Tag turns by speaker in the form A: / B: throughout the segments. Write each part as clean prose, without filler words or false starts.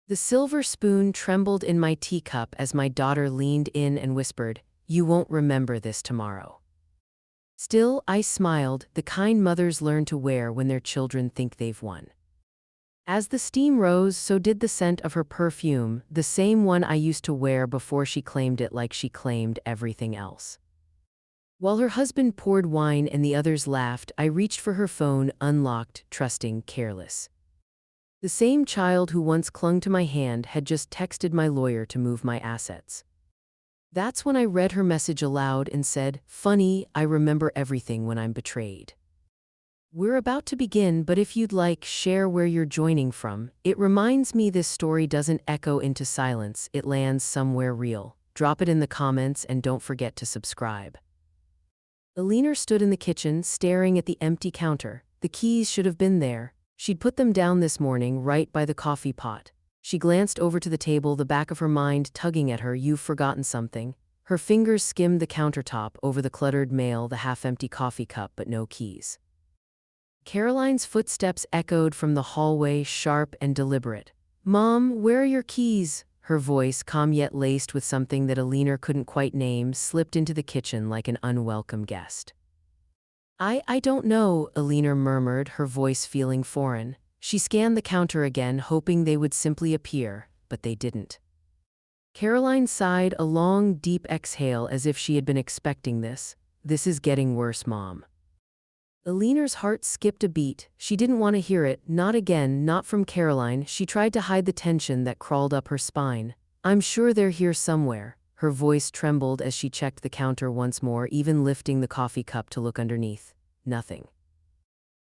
A: The silver spoon trembled in my teacup as my daughter leaned in and whispered, "You won't remember this tomorrow." Still, I smiled, the kind mothers learn to wear when their children think they've won. As the steam rose, so did the scent of her perfume, the same one I used to wear before she claimed it like she claimed everything else. While her husband poured wine and the others laughed, I reached for her phone, unlocked, trusting, careless. The same child who once clung to my hand had just texted my lawyer to move my assets. That's when I read her message aloud and said, "Funny, I remember everything when I'm betrayed." We're about to begin, but if you'd like, share where you're joining from. It reminds me this story doesn't echo into silence, it lands somewhere real. Drop it in the comments and don't forget to subscribe. Alina stood in the kitchen, staring at the empty counter. The keys should have been there. She'd put them down this morning, right by the coffee pot. She glanced over to the table, the back of her mind tugging at her. "You've forgotten something." Her fingers skimmed the countertop, over the cluttered mail, the half-empty coffee cup, but no keys. Caroline's footsteps echoed from the hallway, sharp and deliberate. "Mom, where are your keys?" Her voice, calm yet laced with something that Alina couldn't quite name, slipped into the kitchen like an unwelcome guest. I don't know," Alina murmured, her voice feeling foreign. She scanned the counter again, hoping they would simply appear, but they didn't. Caroline sighed, a long, deep exhale as if she had been expecting this. "This is getting worse, Mom." Alina's heart skipped a beat. She didn't want to hear it, not again, not from Caroline. She tried to hide the tension that crawled up her spine. "I'm sure they're here somewhere." Her voice trembled as she checked the counter once more, even lifting the coffee cup to look underneath. Nothing.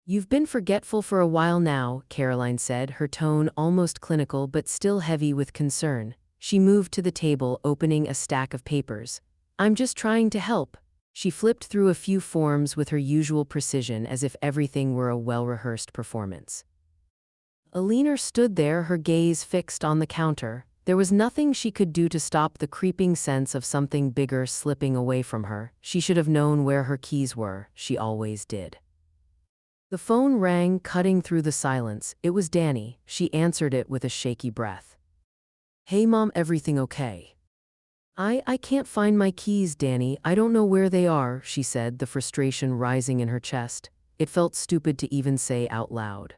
A: "You've been forgetful for a while now," Caroline said, her tone almost clinical but still heavy with concern. She moved to the table, opening a stack of papers. "I'm just trying to help." She flipped through a few forms with her usual precision, as if everything were a well-rehearsed performance. Alina stood there, her gaze fixed on the counter. There was nothing she could do to stop the creeping sense of something bigger slipping away from her. She should have known where her keys were. She always did. The phone rang, cutting through the silence. It was Danny. She answered it with a shaky breath. "Hey Mom, everything okay?" I can't find my keys, Danny. I don't know where they are," she said, the frustration rising in her chest. It felt stupid to even say out loud.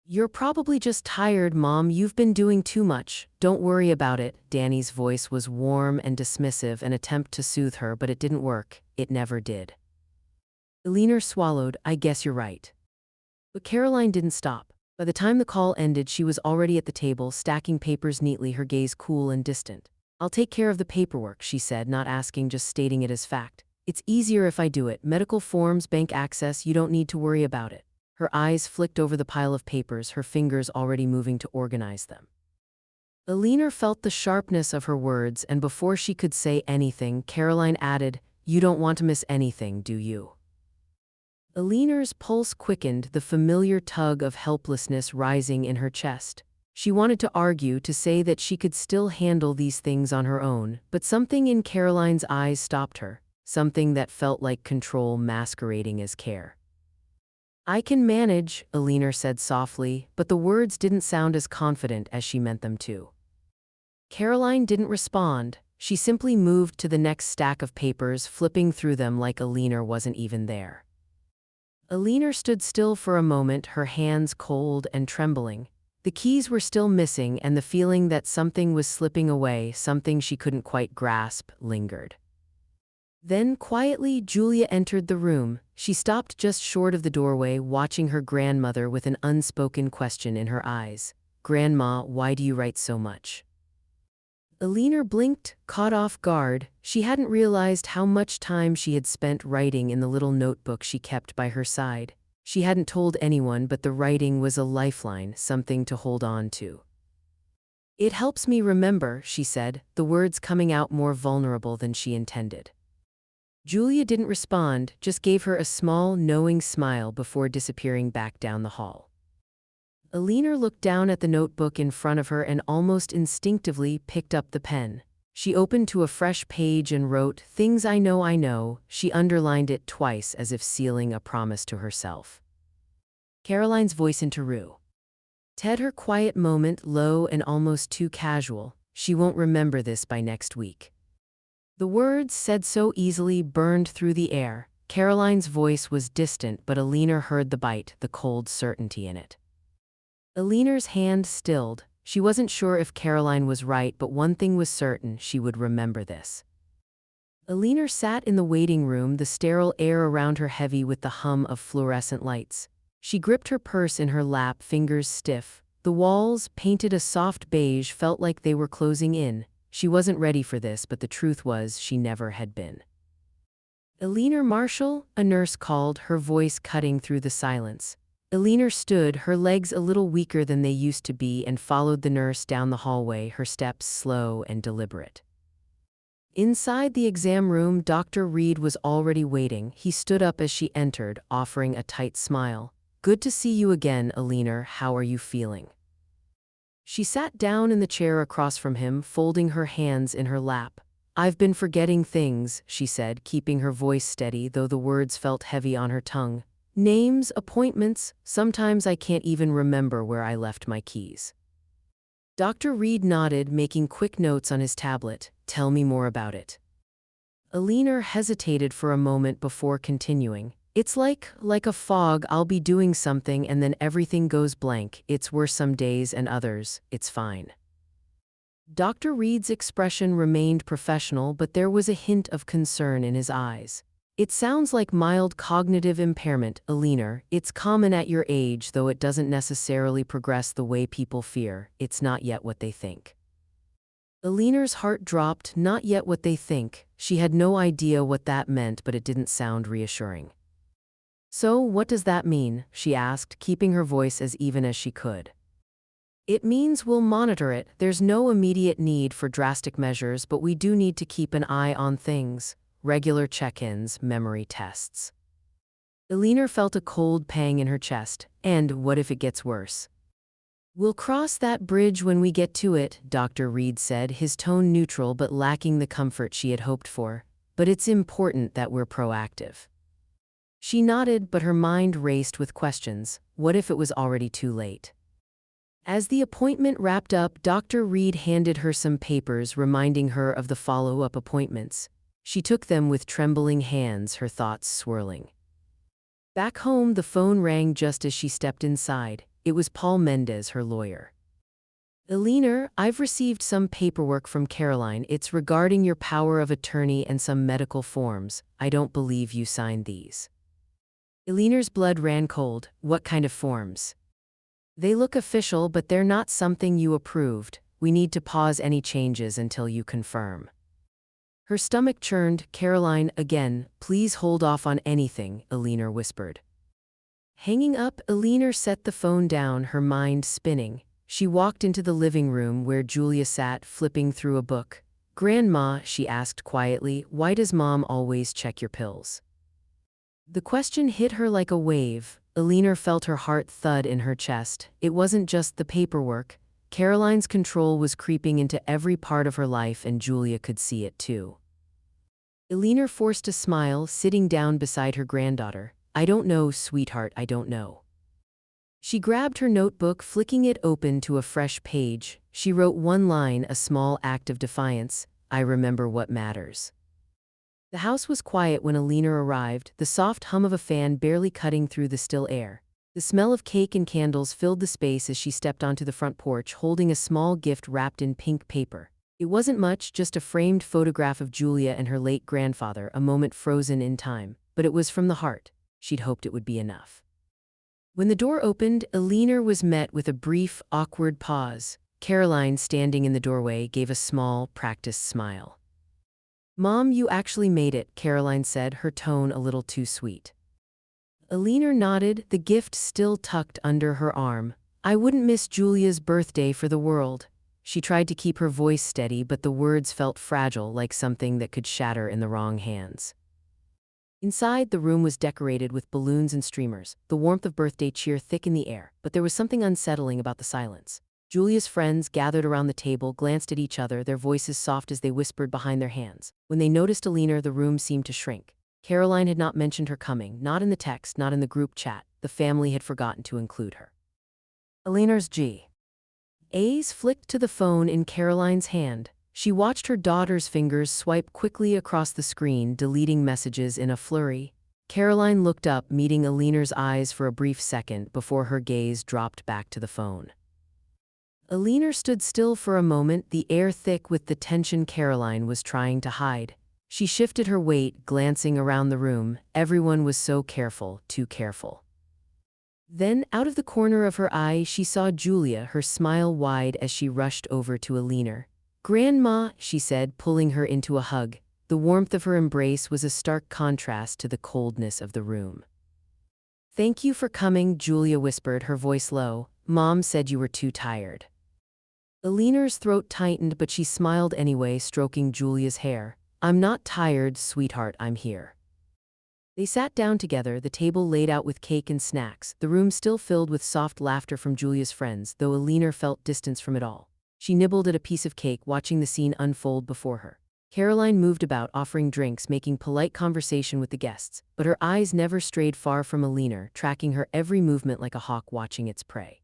A: "You're probably just tired, Mom. You've been doing too much. Don't worry about it." Danny's voice was warm and dismissive, an attempt to soothe her, but it didn't work. It never did. Alina swallowed. "I guess you're right." But Caroline didn't stop. By the time the call ended, she was already at the table, stacking papers neatly, her gaze cool and distant. "I'll take care of the paperwork," she said, not asking, just stating it as fact. "It's easier if I do it. Medical forms, bank access, you don't need to worry about it." Her eyes flicked over the pile of papers, her fingers already moving to organize them. Alina felt the sharpness of her words, and before she could say anything, Caroline added, "You don't want to miss anything, do you?" Alina's pulse quickened, the familiar tug of helplessness rising in her chest. She wanted to argue, to say that she could still handle these things on her own, but something in Caroline's eyes stopped her, something that felt like control masquerading as care. "I can manage," Alina said softly, but the words didn't sound as confident as she meant them to. Caroline didn't respond. She simply moved to the next stack of papers, flipping through them like Alina wasn't even there. Alina stood still for a moment, her hands cold and trembling. The keys were still missing, and the feeling that something was slipping away, something she couldn't quite grasp, lingered. Then, quietly, Julia entered the room. She stopped just short of the doorway, watching her grandmother with an unspoken question in her eyes. "Grandma, why do you write so much?" Alina blinked, caught off guard. She hadn't realized how much time she had spent writing in the little notebook she kept by her side. She hadn't told anyone, but the writing was a lifeline, something to hold on to. "It helps me remember," she said, the words coming out more vulnerable than she intended. Julia didn't respond, just gave her a small, knowing smile before disappearing back down the hall. Alina looked down at the notebook in front of her and almost instinctively picked up the pen. She opened to a fresh page and wrote, "Things I know." She underlined it twice as if sealing a promise to herself. Caroline's voice interrupted. Ted, her quiet moment, low and almost too casual. She won't remember this by next week. The words, said so easily, burned through the air. Caroline's voice was distant, but Alina heard the bite, the cold certainty in it. Alina's hand stilled. She wasn't sure if Caroline was right, but one thing was certain: she would remember this. Alina sat in the waiting room, the sterile air around her heavy with the hum of fluorescent lights. She gripped her purse in her lap, fingers stiff. The walls, painted a soft beige, felt like they were closing in. She wasn't ready for this, but the truth was she never had been. "Alina Marshall?" a nurse called, her voice cutting through the silence. Alina stood, her legs a little weaker than they used to be, and followed the nurse down the hallway, her steps slow and deliberate. Inside the exam room, Dr. Reed was already waiting. He stood up as she entered, offering a tight smile. "Good to see you again, Alina. How are you feeling?" She sat down in the chair across from him, folding her hands in her lap. "I've been forgetting things," she said, keeping her voice steady, though the words felt heavy on her tongue. "Names, appointments, sometimes I can't even remember where I left my keys." Dr. Reed nodded, making quick notes on his tablet. "Tell me more about it." Alina hesitated for a moment before continuing. "It's like a fog. I'll be doing something and then everything goes blank. It's worse some days and others, it's fine." Dr. Reed's expression remained professional, but there was a hint of concern in his eyes. "It sounds like mild cognitive impairment, Alina. It's common at your age, though it doesn't necessarily progress the way people fear. It's not yet what they think." Alina's heart dropped. Not yet what they think. She had no idea what that meant, but it didn't sound reassuring. "So, what does that mean?" she asked, keeping her voice as even as she could. "It means we'll monitor it. There's no immediate need for drastic measures, but we do need to keep an eye on things. Regular check-ins, memory tests." Alina felt a cold pang in her chest. "And what if it gets worse?" "We'll cross that bridge when we get to it," Dr. Reed said, his tone neutral but lacking the comfort she had hoped for. "But it's important that we're proactive." She nodded, but her mind raced with questions. What if it was already too late? As the appointment wrapped up, Dr. Reed handed her some papers reminding her of the follow-up appointments. She took them with trembling hands, her thoughts swirling. Back home, the phone rang just as she stepped inside. It was Paul Mendez, her lawyer. "Alina, I've received some paperwork from Caroline. It's regarding your power of attorney and some medical forms. I don't believe you signed these." Alina's blood ran cold. "What kind of forms?" "They look official, but they're not something you approved. We need to pause any changes until you confirm." Her stomach churned. "Caroline, again, please hold off on anything," Alina whispered. Hanging up, Alina set the phone down, her mind spinning. She walked into the living room where Julia sat, flipping through a book. "Grandma," she asked quietly, "why does Mom always check your pills?" The question hit her like a wave. Alina felt her heart thud in her chest. It wasn't just the paperwork. Caroline's control was creeping into every part of her life, and Julia could see it too. Alina forced a smile, sitting down beside her granddaughter. "I don't know, sweetheart, I don't know." She grabbed her notebook, flicking it open to a fresh page. She wrote one line, a small act of defiance. "I remember what matters." The house was quiet when Alina arrived, the soft hum of a fan barely cutting through the still air. The smell of cake and candles filled the space as she stepped onto the front porch, holding a small gift wrapped in pink paper. It wasn't much, just a framed photograph of Julia and her late grandfather, a moment frozen in time. But it was from the heart. She'd hoped it would be enough. When the door opened, Alina was met with a brief, awkward pause. Caroline, standing in the doorway, gave a small, practiced smile. "Mom, you actually made it," Caroline said, her tone a little too sweet. Alina nodded, the gift still tucked under her arm. "I wouldn't miss Julia's birthday for the world." She tried to keep her voice steady, but the words felt fragile, like something that could shatter in the wrong hands. Inside, the room was decorated with balloons and streamers, the warmth of birthday cheer thick in the air, but there was something unsettling about the silence. Julia's friends, gathered around the table, glanced at each other, their voices soft as they whispered behind their hands. When they noticed Alina, the room seemed to shrink. Caroline had not mentioned her coming, not in the text, not in the group chat. The family had forgotten to include her. Alina's A's flicked to the phone in Caroline's hand. She watched her daughter's fingers swipe quickly across the screen, deleting messages in a flurry. Caroline looked up, meeting Alina's eyes for a brief second before her gaze dropped back to the phone. Alina stood still for a moment, the air thick with the tension Caroline was trying to hide. She shifted her weight, glancing around the room. Everyone was so careful, too careful. Then, out of the corner of her eye, she saw Julia, her smile wide as she rushed over to Alina. "Grandma," she said, pulling her into a hug. The warmth of her embrace was a stark contrast to the coldness of the room. "Thank you for coming," Julia whispered, her voice low. "Mom said you were too tired." Alina's throat tightened, but she smiled anyway, stroking Julia's hair. "I'm not tired, sweetheart, I'm here." They sat down together, the table laid out with cake and snacks, the room still filled with soft laughter from Julia's friends, though Alina felt distance from it all. She nibbled at a piece of cake, watching the scene unfold before her. Caroline moved about, offering drinks, making polite conversation with the guests, but her eyes never strayed far from Alina, tracking her every movement like a hawk watching its prey.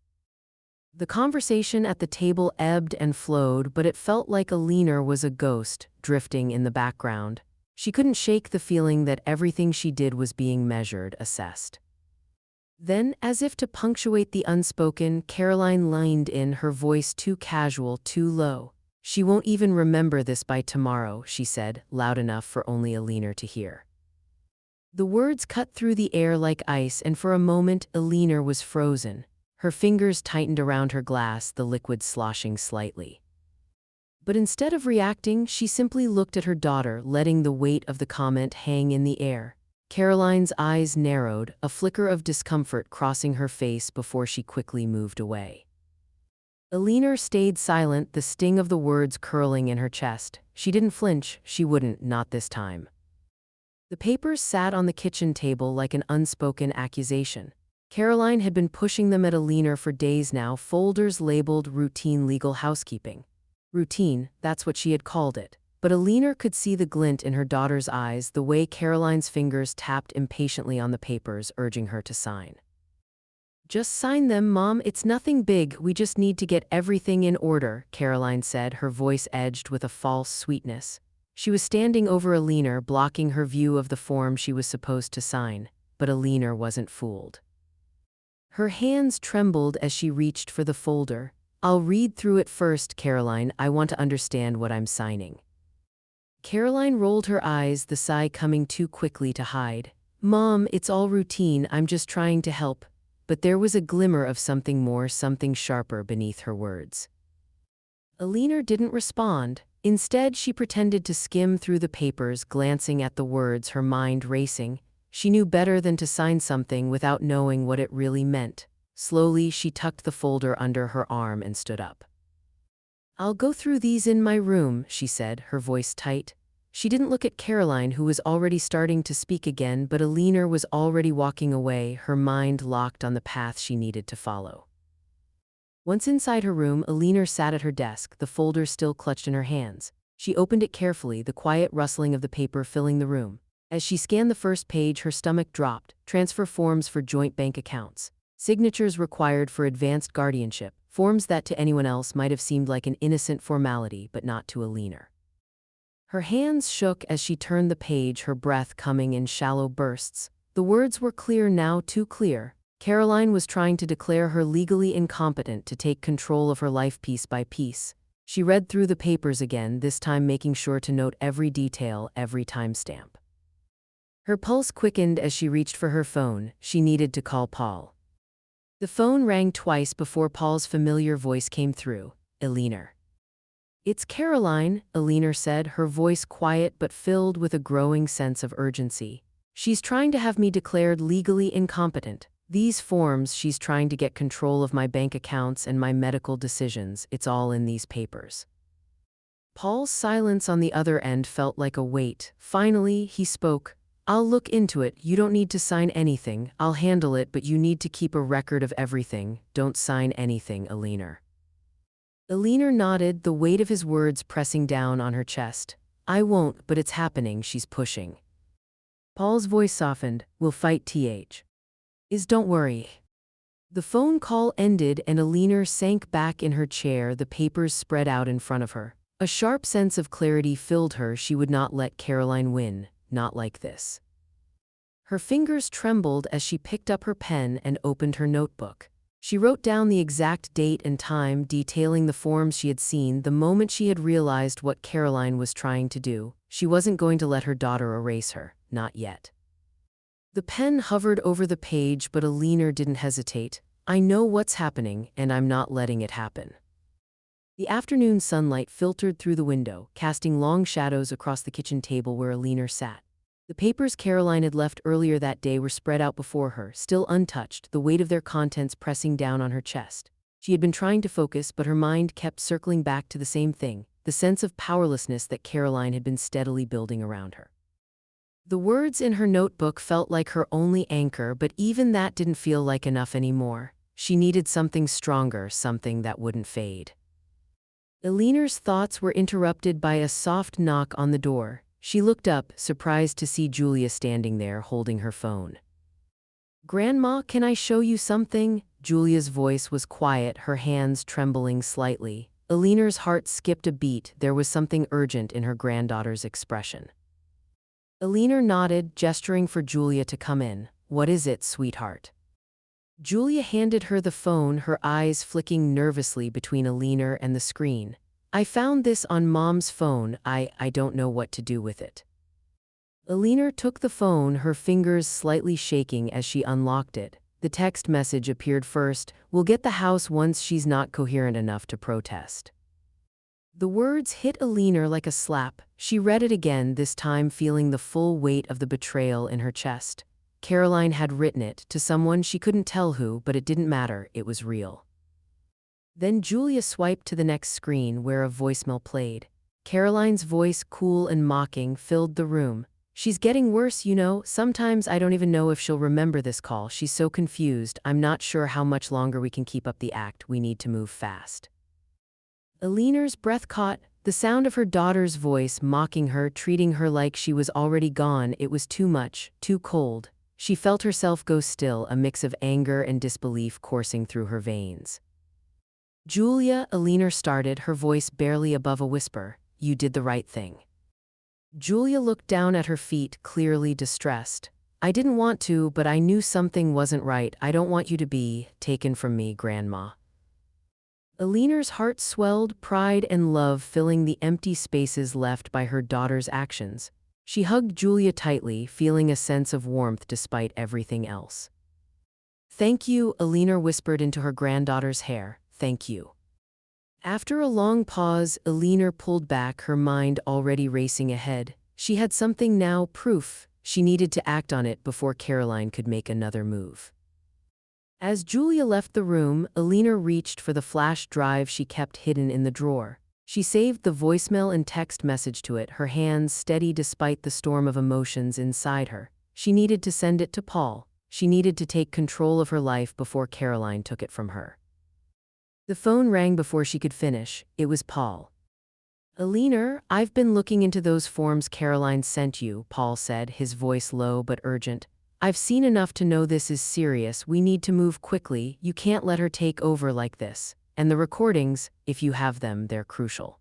A: The conversation at the table ebbed and flowed, but it felt like Alina was a ghost, drifting in the background. She couldn't shake the feeling that everything she did was being measured, assessed. Then, as if to punctuate the unspoken, Caroline leaned in, her voice too casual, too low. "She won't even remember this by tomorrow," she said, loud enough for only Alina to hear. The words cut through the air like ice, and for a moment, Alina was frozen. Her fingers tightened around her glass, the liquid sloshing slightly. But instead of reacting, she simply looked at her daughter, letting the weight of the comment hang in the air. Caroline's eyes narrowed, a flicker of discomfort crossing her face before she quickly moved away. Alina stayed silent, the sting of the words curling in her chest. She didn't flinch, she wouldn't, not this time. The papers sat on the kitchen table like an unspoken accusation. Caroline had been pushing them at Alina for days now, folders labeled routine legal housekeeping. Routine, that's what she had called it. But Alina could see the glint in her daughter's eyes, the way Caroline's fingers tapped impatiently on the papers, urging her to sign. "Just sign them, Mom, it's nothing big, we just need to get everything in order," Caroline said, her voice edged with a false sweetness. She was standing over Alina, blocking her view of the form she was supposed to sign, but Alina wasn't fooled. Her hands trembled as she reached for the folder. "I'll read through it first, Caroline, I want to understand what I'm signing." Caroline rolled her eyes, the sigh coming too quickly to hide. "Mom, it's all routine, I'm just trying to help." But there was a glimmer of something more, something sharper beneath her words. Alina didn't respond. Instead, she pretended to skim through the papers, glancing at the words, her mind racing. She knew better than to sign something without knowing what it really meant. Slowly, she tucked the folder under her arm and stood up. "I'll go through these in my room," she said, her voice tight. She didn't look at Caroline, who was already starting to speak again, but Alina was already walking away, her mind locked on the path she needed to follow. Once inside her room, Alina sat at her desk, the folder still clutched in her hands. She opened it carefully, the quiet rustling of the paper filling the room. As she scanned the first page, her stomach dropped. Transfer forms for joint bank accounts. Signatures required for advanced guardianship, forms that to anyone else might have seemed like an innocent formality, but not to Alina. Her hands shook as she turned the page, her breath coming in shallow bursts. The words were clear now, too clear. Caroline was trying to declare her legally incompetent to take control of her life piece by piece. She read through the papers again, this time making sure to note every detail, every timestamp. Her pulse quickened as she reached for her phone. She needed to call Paul. The phone rang twice before Paul's familiar voice came through. "Alina." "It's Caroline," Alina said, her voice quiet but filled with a growing sense of urgency. "She's trying to have me declared legally incompetent. These forms, she's trying to get control of my bank accounts and my medical decisions. It's all in these papers." Paul's silence on the other end felt like a weight. Finally, he spoke. "I'll look into it. You don't need to sign anything. I'll handle it, but you need to keep a record of everything. Don't sign anything, Alina." Alina nodded, the weight of his words pressing down on her chest. "I won't, but it's happening," she's pushing. Paul's voice softened. "We'll fight, don't worry." The phone call ended and Alina sank back in her chair, the papers spread out in front of her. A sharp sense of clarity filled her. She would not let Caroline win, not like this. Her fingers trembled as she picked up her pen and opened her notebook. She wrote down the exact date and time, detailing the forms she had seen. The moment she had realized what Caroline was trying to do, she wasn't going to let her daughter erase her, not yet. The pen hovered over the page, but Alina didn't hesitate. I know what's happening, and I'm not letting it happen. The afternoon sunlight filtered through the window, casting long shadows across the kitchen table where Alina sat. The papers Caroline had left earlier that day were spread out before her, still untouched, the weight of their contents pressing down on her chest. She had been trying to focus, but her mind kept circling back to the same thing, the sense of powerlessness that Caroline had been steadily building around her. The words in her notebook felt like her only anchor, but even that didn't feel like enough anymore. She needed something stronger, something that wouldn't fade. Alina's thoughts were interrupted by a soft knock on the door. She looked up, surprised to see Julia standing there holding her phone. "Grandma, can I show you something?" Julia's voice was quiet, her hands trembling slightly. Alina's heart skipped a beat. There was something urgent in her granddaughter's expression. Alina nodded, gesturing for Julia to come in. "What is it, sweetheart?" Julia handed her the phone, her eyes flicking nervously between Alina and the screen. "I found this on Mom's phone. I don't know what to do with it." Alina took the phone, her fingers slightly shaking as she unlocked it. The text message appeared first. "We'll get the house once she's not coherent enough to protest." The words hit Alina like a slap. She read it again, this time feeling the full weight of the betrayal in her chest. Caroline had written it, to someone she couldn't tell who, but it didn't matter, it was real. Then Julia swiped to the next screen where a voicemail played. Caroline's voice, cool and mocking, filled the room. "She's getting worse, you know. Sometimes I don't even know if she'll remember this call. She's so confused. I'm not sure how much longer we can keep up the act. We need to move fast." Alina's breath caught, the sound of her daughter's voice mocking her, treating her like she was already gone. It was too much, too cold. She felt herself go still, a mix of anger and disbelief coursing through her veins. "Julia," Alina started, her voice barely above a whisper, "you did the right thing." Julia looked down at her feet, clearly distressed. "I didn't want to, but I knew something wasn't right. I don't want you to be taken from me, Grandma." Alina's heart swelled, pride and love filling the empty spaces left by her daughter's actions. She hugged Julia tightly, feeling a sense of warmth despite everything else. "Thank you," Alina whispered into her granddaughter's hair. "Thank you." After a long pause, Alina pulled back, her mind already racing ahead. She had something now, proof. She needed to act on it before Caroline could make another move. As Julia left the room, Alina reached for the flash drive she kept hidden in the drawer. She saved the voicemail and text message to it, her hands steady despite the storm of emotions inside her. She needed to send it to Paul. She needed to take control of her life before Caroline took it from her. The phone rang before she could finish. It was Paul. "Alina, I've been looking into those forms Caroline sent you," Paul said, his voice low but urgent. "I've seen enough to know this is serious. We need to move quickly. You can't let her take over like this. And the recordings, if you have them, they're crucial."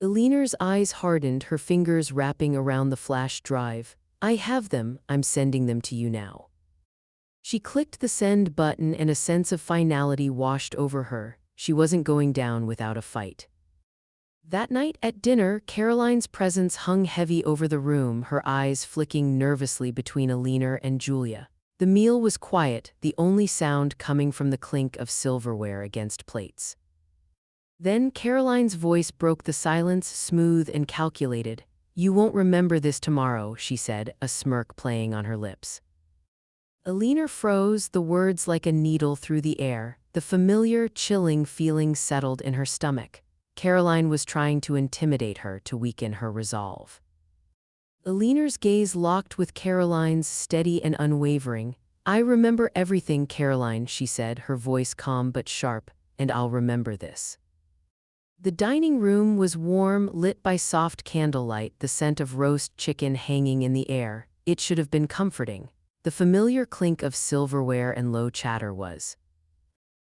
A: Alina's eyes hardened, her fingers wrapping around the flash drive. "I have them. I'm sending them to you now." She clicked the send button and a sense of finality washed over her. She wasn't going down without a fight. That night at dinner, Caroline's presence hung heavy over the room, her eyes flicking nervously between Alina and Julia. The meal was quiet, the only sound coming from the clink of silverware against plates. Then Caroline's voice broke the silence, smooth and calculated. "You won't remember this tomorrow," she said, a smirk playing on her lips. Alina froze, the words like a needle through the air. The familiar, chilling feeling settled in her stomach. Caroline was trying to intimidate her, to weaken her resolve. Alina's gaze locked with Caroline's, steady and unwavering. "I remember everything, Caroline," she said, her voice calm but sharp, "and I'll remember this." The dining room was warm, lit by soft candlelight, the scent of roast chicken hanging in the air. It should have been comforting. The familiar clink of silverware and low chatter was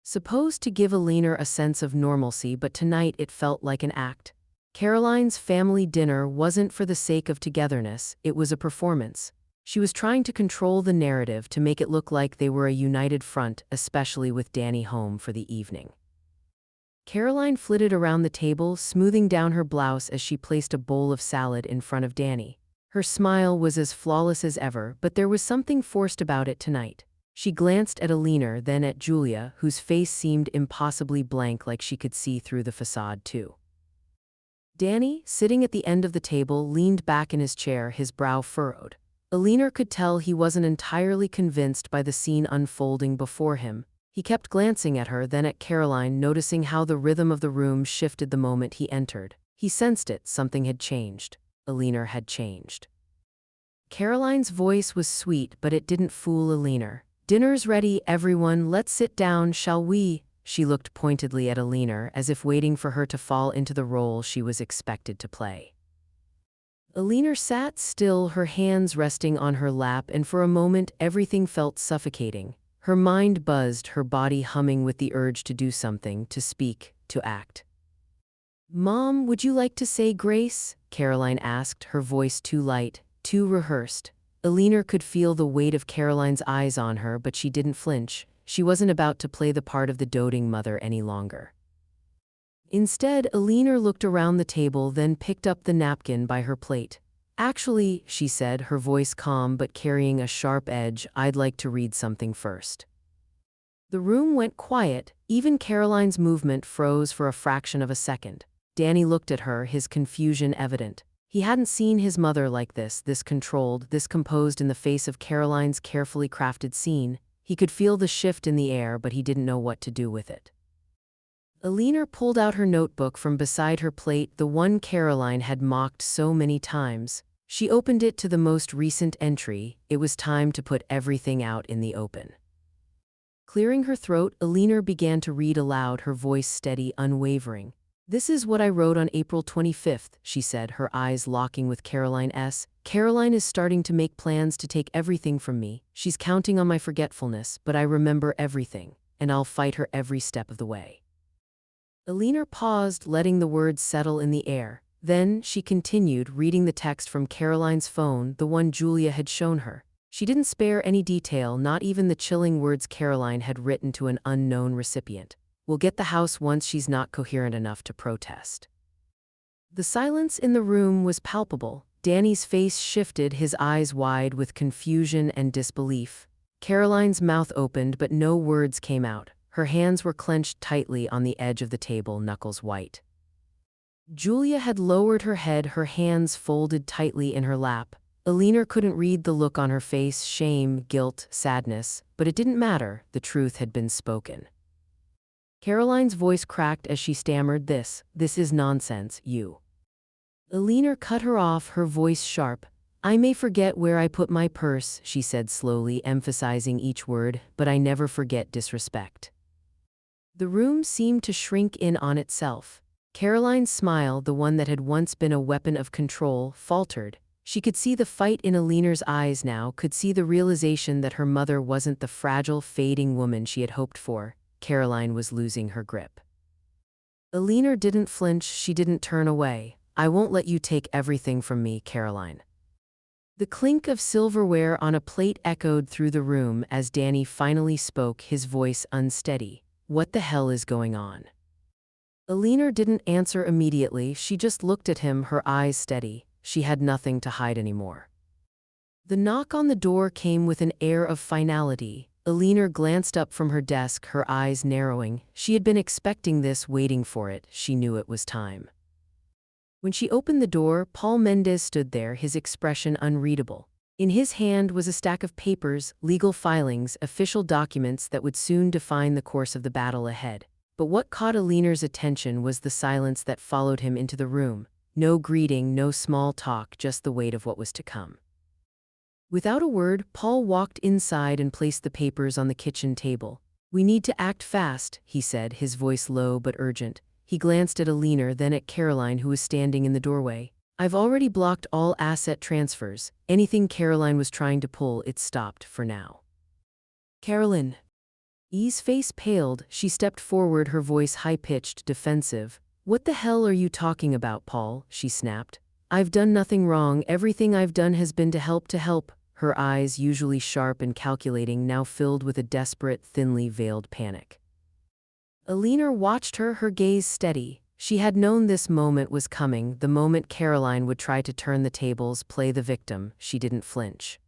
A: supposed to give Alina a sense of normalcy, but tonight it felt like an act. Caroline's family dinner wasn't for the sake of togetherness, it was a performance. She was trying to control the narrative to make it look like they were a united front, especially with Danny home for the evening. Caroline flitted around the table, smoothing down her blouse as she placed a bowl of salad in front of Danny. Her smile was as flawless as ever, but there was something forced about it tonight. She glanced at Alina, then at Julia, whose face seemed impossibly blank, like she could see through the facade too. Danny, sitting at the end of the table, leaned back in his chair, his brow furrowed. Alina could tell he wasn't entirely convinced by the scene unfolding before him. He kept glancing at her, then at Caroline, noticing how the rhythm of the room shifted the moment he entered. He sensed it, something had changed. Alina had changed. Caroline's voice was sweet, but it didn't fool Alina. "Dinner's ready, everyone, let's sit down, shall we?" She looked pointedly at Alina, as if waiting for her to fall into the role she was expected to play. Alina sat still, her hands resting on her lap, and for a moment everything felt suffocating. Her mind buzzed, her body humming with the urge to do something, to speak, to act. "Mom, would you like to say grace?" Caroline asked, her voice too light, too rehearsed. Alina could feel the weight of Caroline's eyes on her, but she didn't flinch. She wasn't about to play the part of the doting mother any longer. Instead, Alina looked around the table, then picked up the napkin by her plate. "Actually," she said, her voice calm but carrying a sharp edge, "I'd like to read something first." The room went quiet, even Caroline's movement froze for a fraction of a second. Danny looked at her, his confusion evident. He hadn't seen his mother like this controlled, this composed in the face of Caroline's carefully crafted scene. He could feel the shift in the air, but he didn't know what to do with it. Alina pulled out her notebook from beside her plate, the one Caroline had mocked so many times. She opened it to the most recent entry. It was time to put everything out in the open. Clearing her throat, Alina began to read aloud, her voice steady, unwavering. "This is what I wrote on April 25th, she said, her eyes locking with Caroline's. "Caroline is starting to make plans to take everything from me. She's counting on my forgetfulness, but I remember everything, and I'll fight her every step of the way." Alina paused, letting the words settle in the air. Then she continued, reading the text from Caroline's phone, the one Julia had shown her. She didn't spare any detail, not even the chilling words Caroline had written to an unknown recipient. "We'll get the house once she's not coherent enough to protest." The silence in the room was palpable. Danny's face shifted, his eyes wide with confusion and disbelief. Caroline's mouth opened, but no words came out. Her hands were clenched tightly on the edge of the table, knuckles white. Julia had lowered her head, her hands folded tightly in her lap. Alina couldn't read the look on her face, shame, guilt, sadness, but it didn't matter, the truth had been spoken. Caroline's voice cracked as she stammered, This is nonsense, you." Alina cut her off, her voice sharp. "I may forget where I put my purse," she said slowly, emphasizing each word, "but I never forget disrespect." The room seemed to shrink in on itself. Caroline's smile, the one that had once been a weapon of control, faltered. She could see the fight in Alina's eyes now, could see the realization that her mother wasn't the fragile, fading woman she had hoped for. Caroline was losing her grip. Alina didn't flinch, she didn't turn away. "I won't let you take everything from me, Caroline." The clink of silverware on a plate echoed through the room as Danny finally spoke, his voice unsteady. "What the hell is going on?" Alina didn't answer immediately, she just looked at him, her eyes steady. She had nothing to hide anymore. The knock on the door came with an air of finality. Alina glanced up from her desk, her eyes narrowing. She had been expecting this, waiting for it. She knew it was time. When she opened the door, Paul Mendez stood there, his expression unreadable. In his hand was a stack of papers, legal filings, official documents that would soon define the course of the battle ahead. But what caught Alina's attention was the silence that followed him into the room. No greeting, no small talk, just the weight of what was to come. Without a word, Paul walked inside and placed the papers on the kitchen table. "We need to act fast," he said, his voice low but urgent. He glanced at Alina, then at Caroline, who was standing in the doorway. I've already blocked all asset transfers. Anything Caroline was trying to pull, it stopped for now. Carolyn. E's face paled. She stepped forward, her voice high-pitched, defensive. What the hell are you talking about, Paul? She snapped. I've done nothing wrong. Everything I've done has been to help. Her eyes, usually sharp and calculating, now filled with a desperate, thinly veiled panic. Alina watched her, her gaze steady. She had known this moment was coming, the moment Caroline would try to turn the tables, play the victim. She didn't flinch.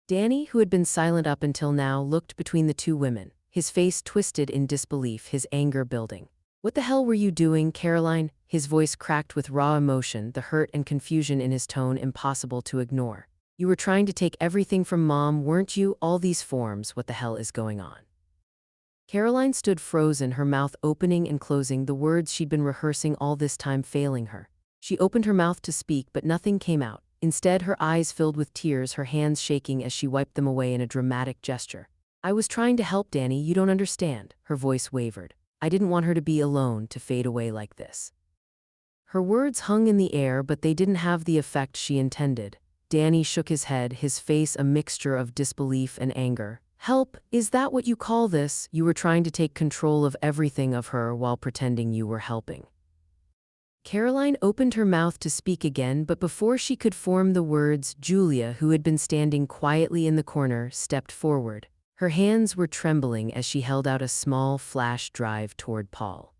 A: Danny, who had been silent up until now, looked between the two women, his face twisted in disbelief, his anger building. What the hell were you doing, Caroline? His voice cracked with raw emotion, the hurt and confusion in his tone impossible to ignore. You were trying to take everything from Mom, weren't you? All these forms, what the hell is going on? Caroline stood frozen, her mouth opening and closing, the words she'd been rehearsing all this time failing her. She opened her mouth to speak, but nothing came out. Instead, her eyes filled with tears, her hands shaking as she wiped them away in a dramatic gesture. I was trying to help Danny, you don't understand. Her voice wavered. I didn't want her to be alone, to fade away like this. Her words hung in the air, but they didn't have the effect she intended. Danny shook his head, his face a mixture of disbelief and anger. Help, is that what you call this? You were trying to take control of everything of her while pretending you were helping. Caroline opened her mouth to speak again, but before she could form the words, Julia, who had been standing quietly in the corner, stepped forward. Her hands were trembling as she held out a small flash drive toward Paul.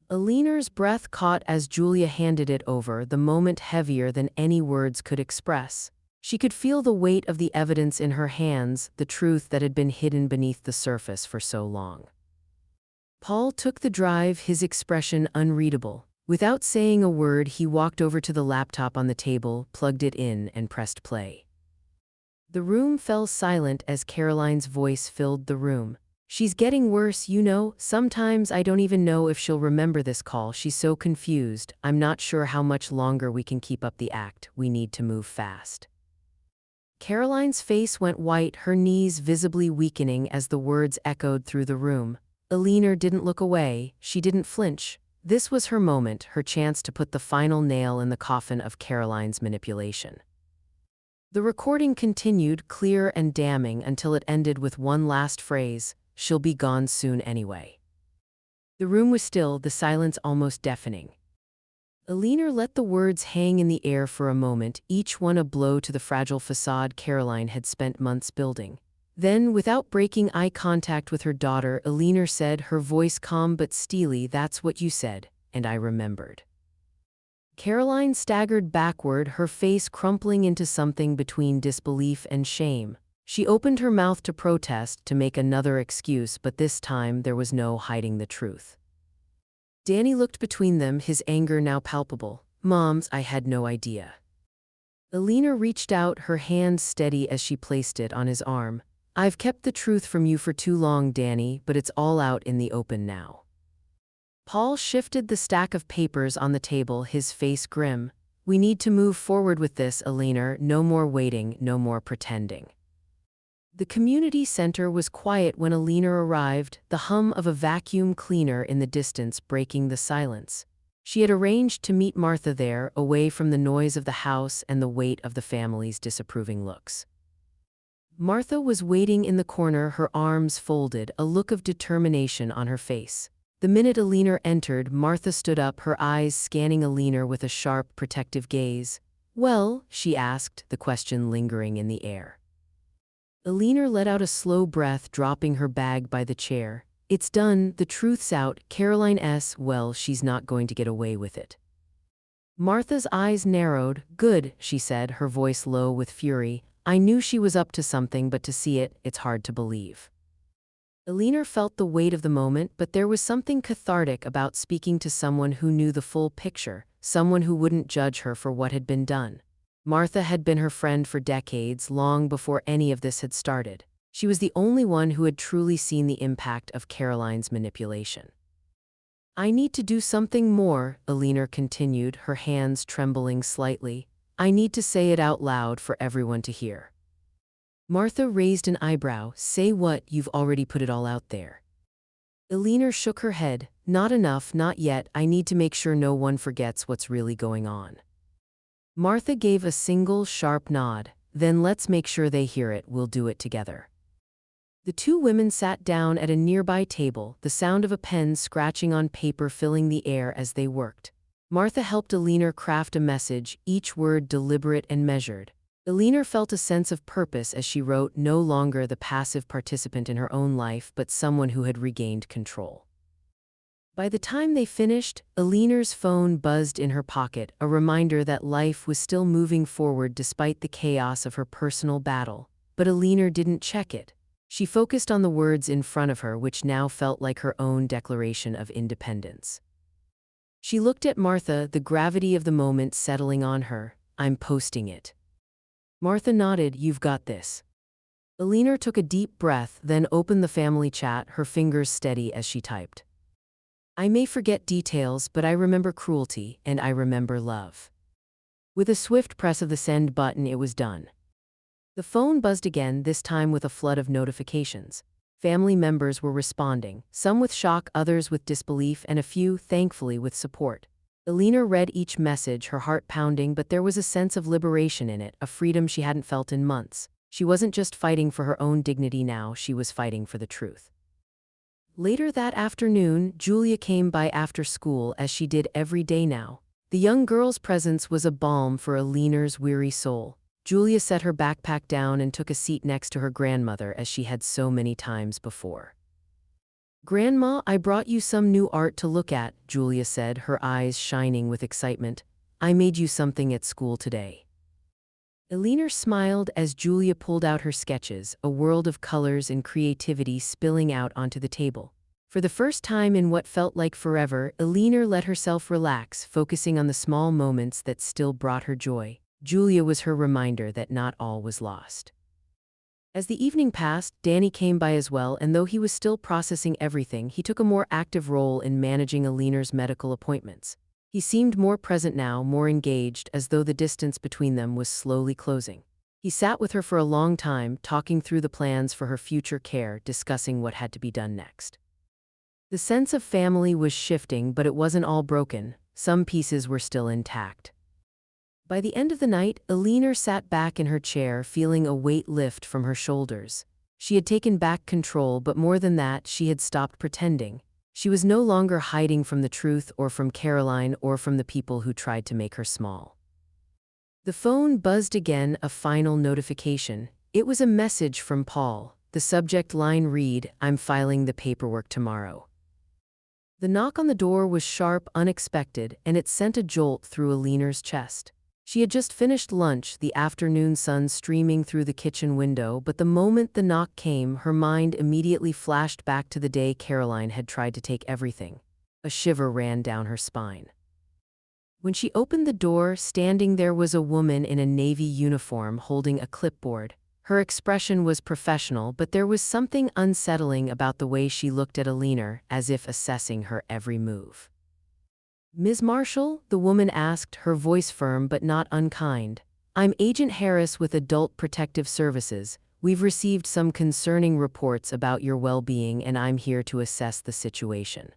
A: Alina's breath caught as Julia handed it over, the moment heavier than any words could express. She could feel the weight of the evidence in her hands, the truth that had been hidden beneath the surface for so long. Paul took the drive, his expression unreadable. Without saying a word, he walked over to the laptop on the table, plugged it in, and pressed play. The room fell silent as Caroline's voice filled the room. She's getting worse, you know. Sometimes I don't even know if she'll remember this call. She's so confused. I'm not sure how much longer we can keep up the act. We need to move fast. Caroline's face went white, her knees visibly weakening as the words echoed through the room. Alina didn't look away. She didn't flinch. This was her moment, her chance to put the final nail in the coffin of Caroline's manipulation. The recording continued, clear and damning, until it ended with one last phrase, "She'll be gone soon anyway." The room was still, the silence almost deafening. Alina let the words hang in the air for a moment, each one a blow to the fragile facade Caroline had spent months building. Then, without breaking eye contact with her daughter, Alina said, her voice calm but steely, "That's what you said, and I remembered." Caroline staggered backward, her face crumpling into something between disbelief and shame. She opened her mouth to protest, to make another excuse, but this time there was no hiding the truth. Danny looked between them, his anger now palpable. "Moms, I had no idea." Alina reached out, her hand steady as she placed it on his arm. "I've kept the truth from you for too long, Danny, but it's all out in the open now." Paul shifted the stack of papers on the table, his face grim. "We need to move forward with this, Alina. No more waiting, no more pretending." The community center was quiet when Alina arrived, the hum of a vacuum cleaner in the distance breaking the silence. She had arranged to meet Martha there, away from the noise of the house and the weight of the family's disapproving looks. Martha was waiting in the corner, her arms folded, a look of determination on her face. The minute Alina entered, Martha stood up, her eyes scanning Alina with a sharp, protective gaze. "Well?" she asked, the question lingering in the air. Alina let out a slow breath, dropping her bag by the chair. "It's done, the truth's out, Caroline S. Well, she's not going to get away with it." Martha's eyes narrowed. "Good," she said, her voice low with fury. "I knew she was up to something, but to see it, it's hard to believe." Alina felt the weight of the moment, but there was something cathartic about speaking to someone who knew the full picture, someone who wouldn't judge her for what had been done. Martha had been her friend for decades, long before any of this had started. She was the only one who had truly seen the impact of Caroline's manipulation. "I need to do something more," Alina continued, her hands trembling slightly. "I need to say it out loud for everyone to hear." Martha raised an eyebrow. "Say what? You've already put it all out there." Alina shook her head. "Not enough, not yet. I need to make sure no one forgets what's really going on." Martha gave a single sharp nod. Then let's make sure they hear it, we'll do it together. The two women sat down at a nearby table, the sound of a pen scratching on paper filling the air as they worked. Martha helped Eleanor craft a message, each word deliberate and measured. Eleanor felt a sense of purpose as she wrote, no longer the passive participant in her own life, but someone who had regained control. By the time they finished, Eleanor's phone buzzed in her pocket, a reminder that life was still moving forward despite the chaos of her personal battle. But Eleanor didn't check it. She focused on the words in front of her, which now felt like her own declaration of independence. She looked at Martha, the gravity of the moment settling on her. I'm posting it. Martha nodded, you've got this. Eleanor took a deep breath, then opened the family chat, her fingers steady as she typed. I may forget details, but I remember cruelty, and I remember love. With a swift press of the send button, it was done. The phone buzzed again, this time with a flood of notifications. Family members were responding, some with shock, others with disbelief, and a few, thankfully, with support. Eleanor read each message, her heart pounding, but there was a sense of liberation in it, a freedom she hadn't felt in months. She wasn't just fighting for her own dignity now, she was fighting for the truth. Later that afternoon, Julia came by after school, as she did every day now. The young girl's presence was a balm for Eleanor's weary soul. Julia set her backpack down and took a seat next to her grandmother, as she had so many times before. Grandma, I brought you some new art to look at, Julia said, her eyes shining with excitement. I made you something at school today. Eleanor smiled as Julia pulled out her sketches, a world of colors and creativity spilling out onto the table. For the first time in what felt like forever, Eleanor let herself relax, focusing on the small moments that still brought her joy. Julia was her reminder that not all was lost. As the evening passed, Danny came by as well, and though he was still processing everything, he took a more active role in managing Eleanor's medical appointments. He seemed more present now, more engaged, as though the distance between them was slowly closing. He sat with her for a long time, talking through the plans for her future care, discussing what had to be done next. The sense of family was shifting, but it wasn't all broken. Some pieces were still intact. By the end of the night, Eleanor sat back in her chair, feeling a weight lift from her shoulders. She had taken back control, but more than that, she had stopped pretending. She was no longer hiding from the truth, or from Caroline, or from the people who tried to make her small. The phone buzzed again, a final notification. It was a message from Paul. The subject line read, I'm filing the paperwork tomorrow. The knock on the door was sharp, unexpected, and it sent a jolt through Eleanor's chest. She had just finished lunch, the afternoon sun streaming through the kitchen window, but the moment the knock came, her mind immediately flashed back to the day Caroline had tried to take everything. A shiver ran down her spine. When she opened the door, standing there was a woman in a navy uniform holding a clipboard. Her expression was professional, but there was something unsettling about the way she looked at Eleanor, as if assessing her every move. Ms. Marshall, the woman asked, her voice firm but not unkind. I'm Agent Harris with Adult Protective Services. We've received some concerning reports about your well-being, and I'm here to assess the situation.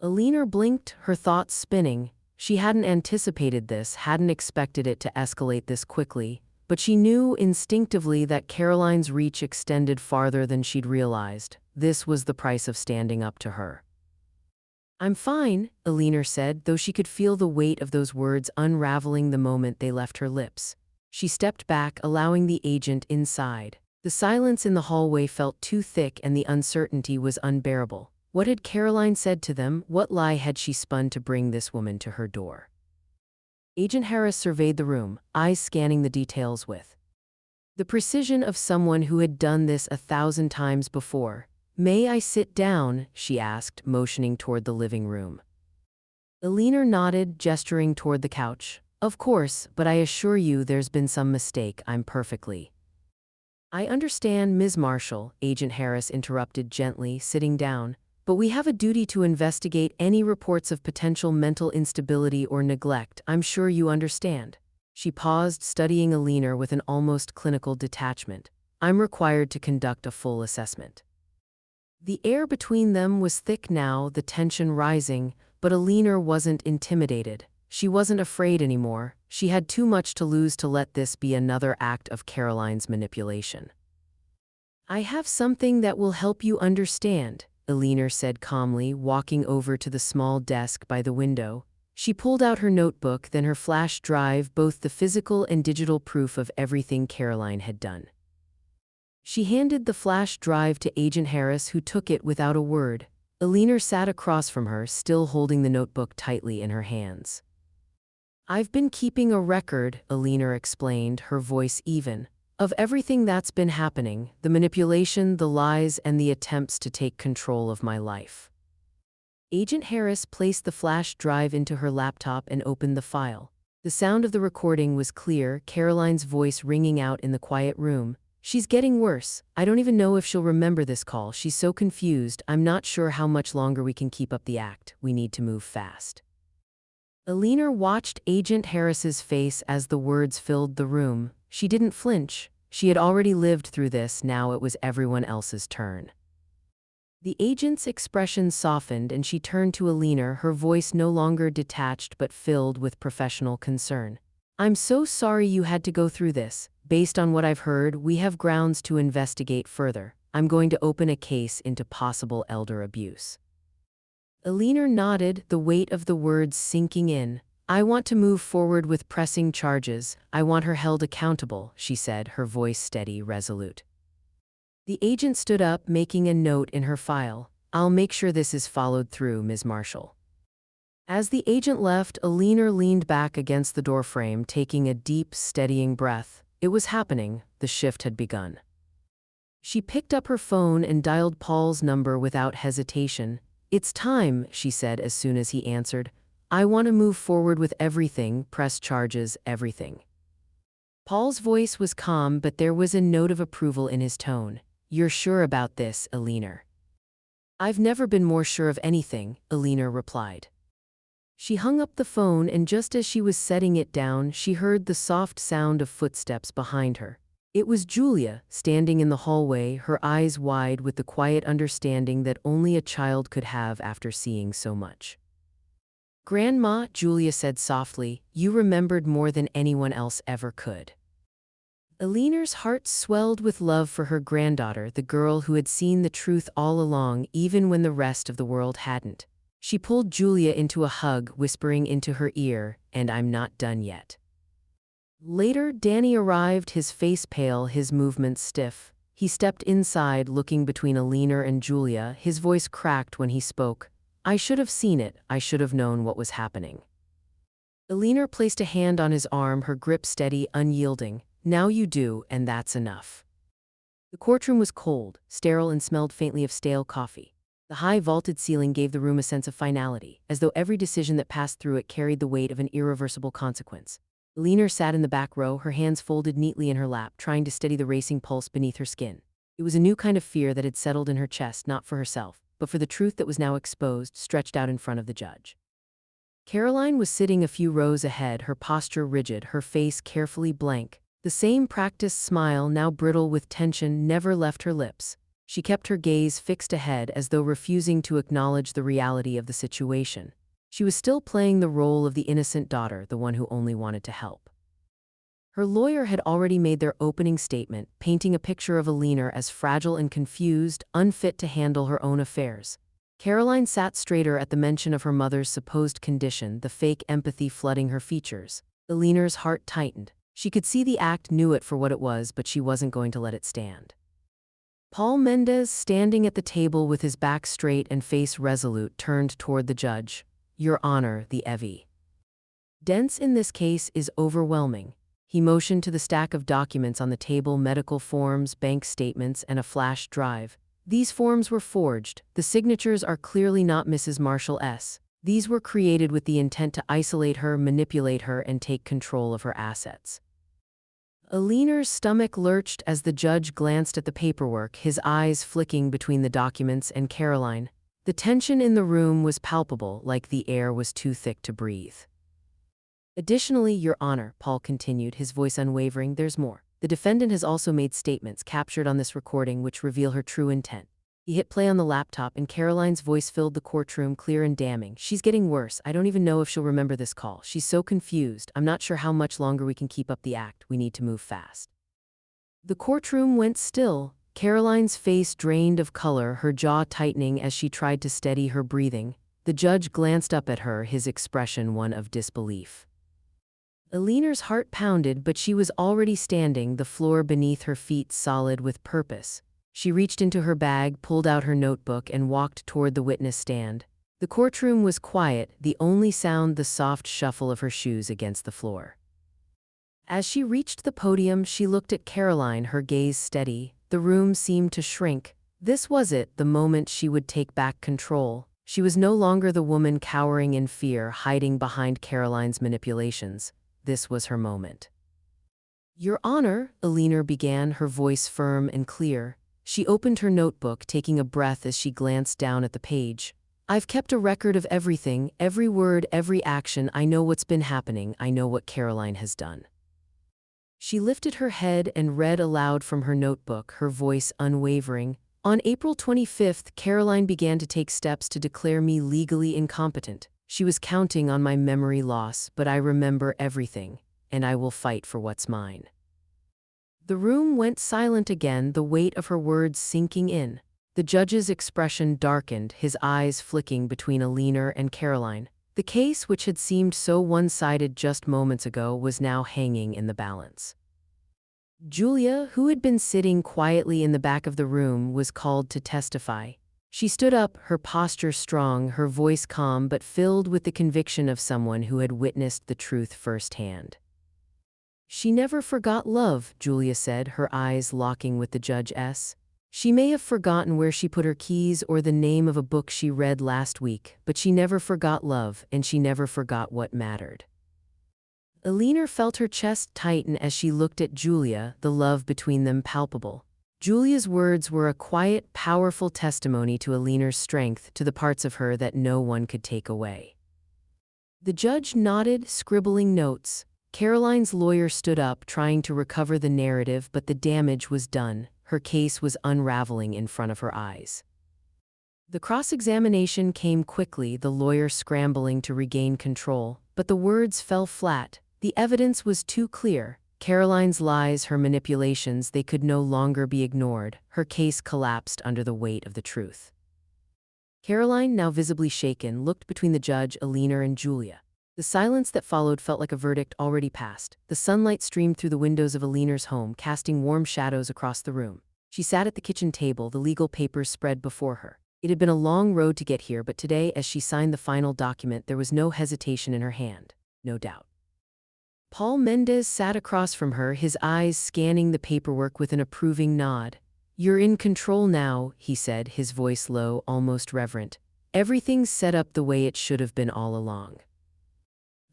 A: Eleanor blinked, her thoughts spinning. She hadn't anticipated this, hadn't expected it to escalate this quickly, but she knew instinctively that Caroline's reach extended farther than she'd realized. This was the price of standing up to her. I'm fine, Eleanor said, though she could feel the weight of those words unraveling the moment they left her lips. She stepped back, allowing the agent inside. The silence in the hallway felt too thick, and the uncertainty was unbearable. What had Caroline said to them? What lie had she spun to bring this woman to her door? Agent Harris surveyed the room, eyes scanning the details with the precision of someone who had done this 1,000 times before. May I sit down? She asked, motioning toward the living room. Eleanor nodded, gesturing toward the couch. Of course, but I assure you there's been some mistake. I'm perfectly. I understand, Ms. Marshall, Agent Harris interrupted gently, sitting down, but we have a duty to investigate any reports of potential mental instability or neglect. I'm sure you understand. She paused, studying Eleanor with an almost clinical detachment. I'm required to conduct a full assessment. The air between them was thick now, the tension rising, but Eleanor wasn't intimidated. She wasn't afraid anymore. She had too much to lose to let this be another act of Caroline's manipulation. "I have something that will help you understand," Eleanor said calmly, walking over to the small desk by the window. She pulled out her notebook, then her flash drive, both the physical and digital proof of everything Caroline had done. She handed the flash drive to Agent Harris, who took it without a word. Eleanor sat across from her, still holding the notebook tightly in her hands. "I've been keeping a record," Eleanor explained, her voice even, "of everything that's been happening, the manipulation, the lies, and the attempts to take control of my life." Agent Harris placed the flash drive into her laptop and opened the file. The sound of the recording was clear, Caroline's voice ringing out in the quiet room. "She's getting worse. I don't even know if she'll remember this call. She's so confused. I'm not sure how much longer we can keep up the act. We need to move fast." Eleanor watched Agent Harris's face as the words filled the room. She didn't flinch. She had already lived through this, now it was everyone else's turn. The agent's expression softened and she turned to Eleanor, her voice no longer detached but filled with professional concern. "I'm so sorry you had to go through this. Based on what I've heard, we have grounds to investigate further. I'm going to open a case into possible elder abuse." Eleanor nodded, the weight of the words sinking in. "I want to move forward with pressing charges. I want her held accountable," she said, her voice steady, resolute. The agent stood up, making a note in her file. "I'll make sure this is followed through, Ms. Marshall." As the agent left, Eleanor leaned back against the doorframe, taking a deep, steadying breath. It was happening. The shift had begun. She picked up her phone and dialed Paul's number without hesitation. "It's time," she said as soon as he answered. "I want to move forward with everything, press charges, everything." Paul's voice was calm, but there was a note of approval in his tone. "You're sure about this, Eleanor?" "I've never been more sure of anything," Eleanor replied. She hung up the phone, and just as she was setting it down, she heard the soft sound of footsteps behind her. It was Julia, standing in the hallway, her eyes wide with the quiet understanding that only a child could have after seeing so much. "Grandma," Julia said softly, "you remembered more than anyone else ever could." Eleanor's heart swelled with love for her granddaughter, the girl who had seen the truth all along, even when the rest of the world hadn't. She pulled Julia into a hug, whispering into her ear, "And I'm not done yet." Later, Danny arrived, his face pale, his movements stiff. He stepped inside, looking between Eleanor and Julia. His voice cracked when he spoke. "I should have seen it. I should have known what was happening." Eleanor placed a hand on his arm, her grip steady, unyielding. "Now you do, and that's enough." The courtroom was cold, sterile, and smelled faintly of stale coffee. The high vaulted ceiling gave the room a sense of finality, as though every decision that passed through it carried the weight of an irreversible consequence. Eleanor sat in the back row, her hands folded neatly in her lap, trying to steady the racing pulse beneath her skin. It was a new kind of fear that had settled in her chest, not for herself, but for the truth that was now exposed, stretched out in front of the judge. Caroline was sitting a few rows ahead, her posture rigid, her face carefully blank. The same practiced smile, now brittle with tension, never left her lips. She kept her gaze fixed ahead, as though refusing to acknowledge the reality of the situation. She was still playing the role of the innocent daughter, the one who only wanted to help. Her lawyer had already made their opening statement, painting a picture of Eleanor as fragile and confused, unfit to handle her own affairs. Caroline sat straighter at the mention of her mother's supposed condition, the fake empathy flooding her features. Eleanor's heart tightened. She could see the act, knew it for what it was, but she wasn't going to let it stand. Paul Mendez, standing at the table with his back straight and face resolute, turned toward the judge. "Your Honor, the evidence in this case is overwhelming." He motioned to the stack of documents on the table, medical forms, bank statements, and a flash drive. "These forms were forged. The signatures are clearly not Mrs. Marshall's. These were created with the intent to isolate her, manipulate her, and take control of her assets." Eleanor's stomach lurched as the judge glanced at the paperwork, his eyes flicking between the documents and Caroline. The tension in the room was palpable, like the air was too thick to breathe. "Additionally, Your Honor," Paul continued, his voice unwavering, "there's more. The defendant has also made statements captured on this recording which reveal her true intent. He hit play on the laptop, and Caroline's voice filled the courtroom, clear and damning. "She's getting worse. I don't even know if she'll remember this call. She's so confused. I'm not sure how much longer we can keep up the act. We need to move fast." The courtroom went still. Caroline's face drained of color, her jaw tightening as she tried to steady her breathing. The judge glanced up at her, his expression one of disbelief. Eleanor's heart pounded, but she was already standing, the floor beneath her feet solid with purpose. She reached into her bag, pulled out her notebook, and walked toward the witness stand. The courtroom was quiet, the only sound the soft shuffle of her shoes against the floor. As she reached the podium, she looked at Caroline, her gaze steady. The room seemed to shrink. This was it, the moment she would take back control. She was no longer the woman cowering in fear, hiding behind Caroline's manipulations. This was her moment. "Your Honor," Eleanor began, her voice firm and clear. She opened her notebook, taking a breath as she glanced down at the page. "I've kept a record of everything, every word, every action. I know what's been happening. I know what Caroline has done." She lifted her head and read aloud from her notebook, her voice unwavering. "On April 25th, Caroline began to take steps to declare me legally incompetent. She was counting on my memory loss, but I remember everything, and I will fight for what's mine." The room went silent again, the weight of her words sinking in. The judge's expression darkened, his eyes flicking between Eleanor and Caroline. The case, which had seemed so one-sided just moments ago, was now hanging in the balance. Julia, who had been sitting quietly in the back of the room, was called to testify. She stood up, her posture strong, her voice calm but filled with the conviction of someone who had witnessed the truth firsthand. "She never forgot love," Julia said, her eyes locking with the judge's. "She may have forgotten where she put her keys or the name of a book she read last week, but she never forgot love, and she never forgot what mattered." Eleanor felt her chest tighten as she looked at Julia, the love between them palpable. Julia's words were a quiet, powerful testimony to Eleanor's strength, to the parts of her that no one could take away. The judge nodded, scribbling notes. Caroline's lawyer stood up, trying to recover the narrative, but the damage was done. Her case was unraveling in front of her eyes. The cross-examination came quickly, the lawyer scrambling to regain control, but the words fell flat. The evidence was too clear. Caroline's lies, her manipulations, they could no longer be ignored. Her case collapsed under the weight of the truth. Caroline, now visibly shaken, looked between the judge, Eleanor, and Julia. The silence that followed felt like a verdict already passed. The sunlight streamed through the windows of Eleanor's home, casting warm shadows across the room. She sat at the kitchen table, the legal papers spread before her. It had been a long road to get here, but today, as she signed the final document, there was no hesitation in her hand, no doubt. Paul Mendez sat across from her, his eyes scanning the paperwork with an approving nod. "You're in control now," he said, his voice low, almost reverent. "Everything's set up the way it should have been all along."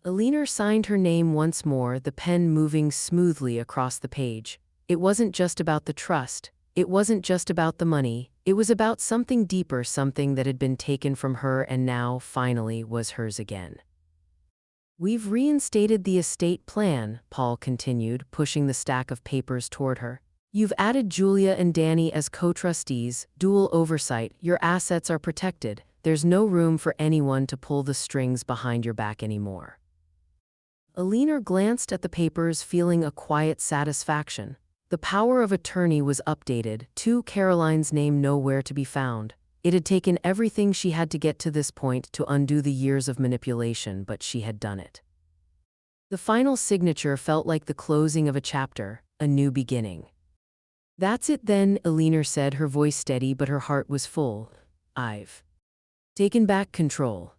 A: Eleanor signed her name once more, the pen moving smoothly across the page. It wasn't just about the trust. It wasn't just about the money. It was about something deeper, something that had been taken from her and now, finally, was hers again. "We've reinstated the estate plan," Paul continued, pushing the stack of papers toward her. "You've added Julia and Danny as co-trustees, dual oversight. Your assets are protected. There's no room for anyone to pull the strings behind your back anymore." Eleanor glanced at the papers, feeling a quiet satisfaction. The power of attorney was updated, too, Caroline's name nowhere to be found. It had taken everything she had to get to this point to undo the years of manipulation, but she had done it. The final signature felt like the closing of a chapter, a new beginning. "That's it then," Eleanor said, her voice steady but her heart was full. "I've taken back control."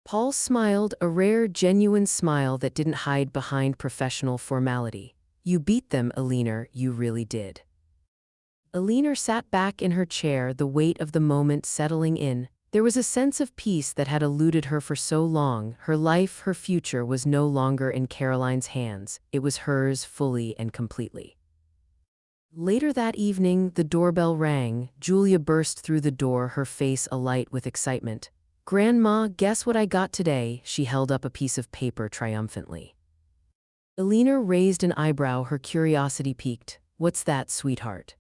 A: Paul smiled, a rare, genuine smile that didn't hide behind professional formality. "You beat them, Eleanor, you really did." Eleanor sat back in her chair, the weight of the moment settling in. There was a sense of peace that had eluded her for so long. Her life, her future, was no longer in Caroline's hands. It was hers fully and completely. Later that evening, the doorbell rang. Julia burst through the door, her face alight with excitement. "Grandma, guess what I got today?" She held up a piece of paper triumphantly. Eleanor raised an eyebrow, her curiosity piqued. "What's that, sweetheart?"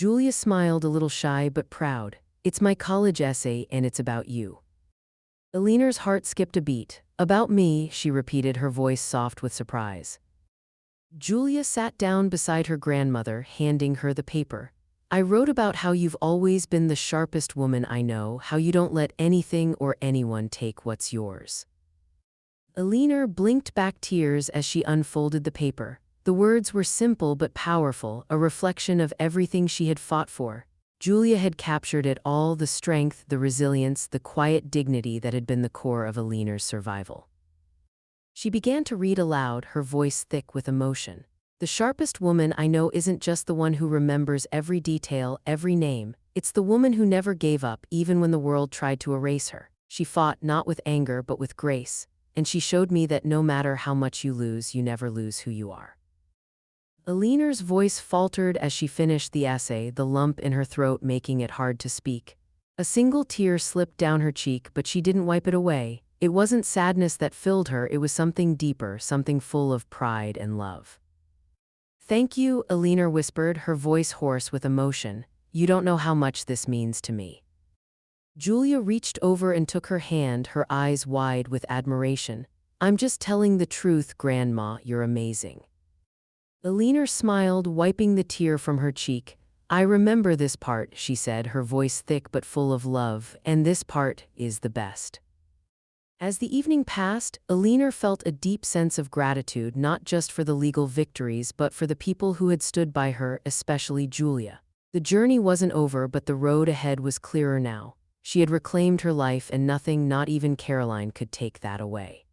A: Julia smiled, a little shy but proud. It's my college essay and it's about you. Alina's heart skipped a beat. About me, she repeated, her voice soft with surprise. Julia sat down beside her grandmother, handing her the paper. I wrote about how you've always been the sharpest woman I know, how you don't let anything or anyone take what's yours. Alina blinked back tears as she unfolded the paper. The words were simple but powerful, a reflection of everything she had fought for. Julia had captured it all, the strength, the resilience, the quiet dignity that had been the core of Alina's survival. She began to read aloud, her voice thick with emotion. The sharpest woman I know isn't just the one who remembers every detail, every name. It's the woman who never gave up, even when the world tried to erase her. She fought not with anger but with grace, and she showed me that no matter how much you lose, you never lose who you are. Alina's voice faltered as she finished the essay, the lump in her throat making it hard to speak. A single tear slipped down her cheek, but she didn't wipe it away. It wasn't sadness that filled her, it was something deeper, something full of pride and love. Thank you, Alina whispered, her voice hoarse with emotion. You don't know how much this means to me. Julia reached over and took her hand, her eyes wide with admiration. I'm just telling the truth, Grandma, you're amazing. Alina smiled, wiping the tear from her cheek. I remember this part, she said, her voice thick but full of love, and this part is the best. As the evening passed, Alina felt a deep sense of gratitude, not just for the legal victories but for the people who had stood by her, especially Julia. The journey wasn't over, but the road ahead was clearer now. She had reclaimed her life, and nothing, not even Caroline, could take that away.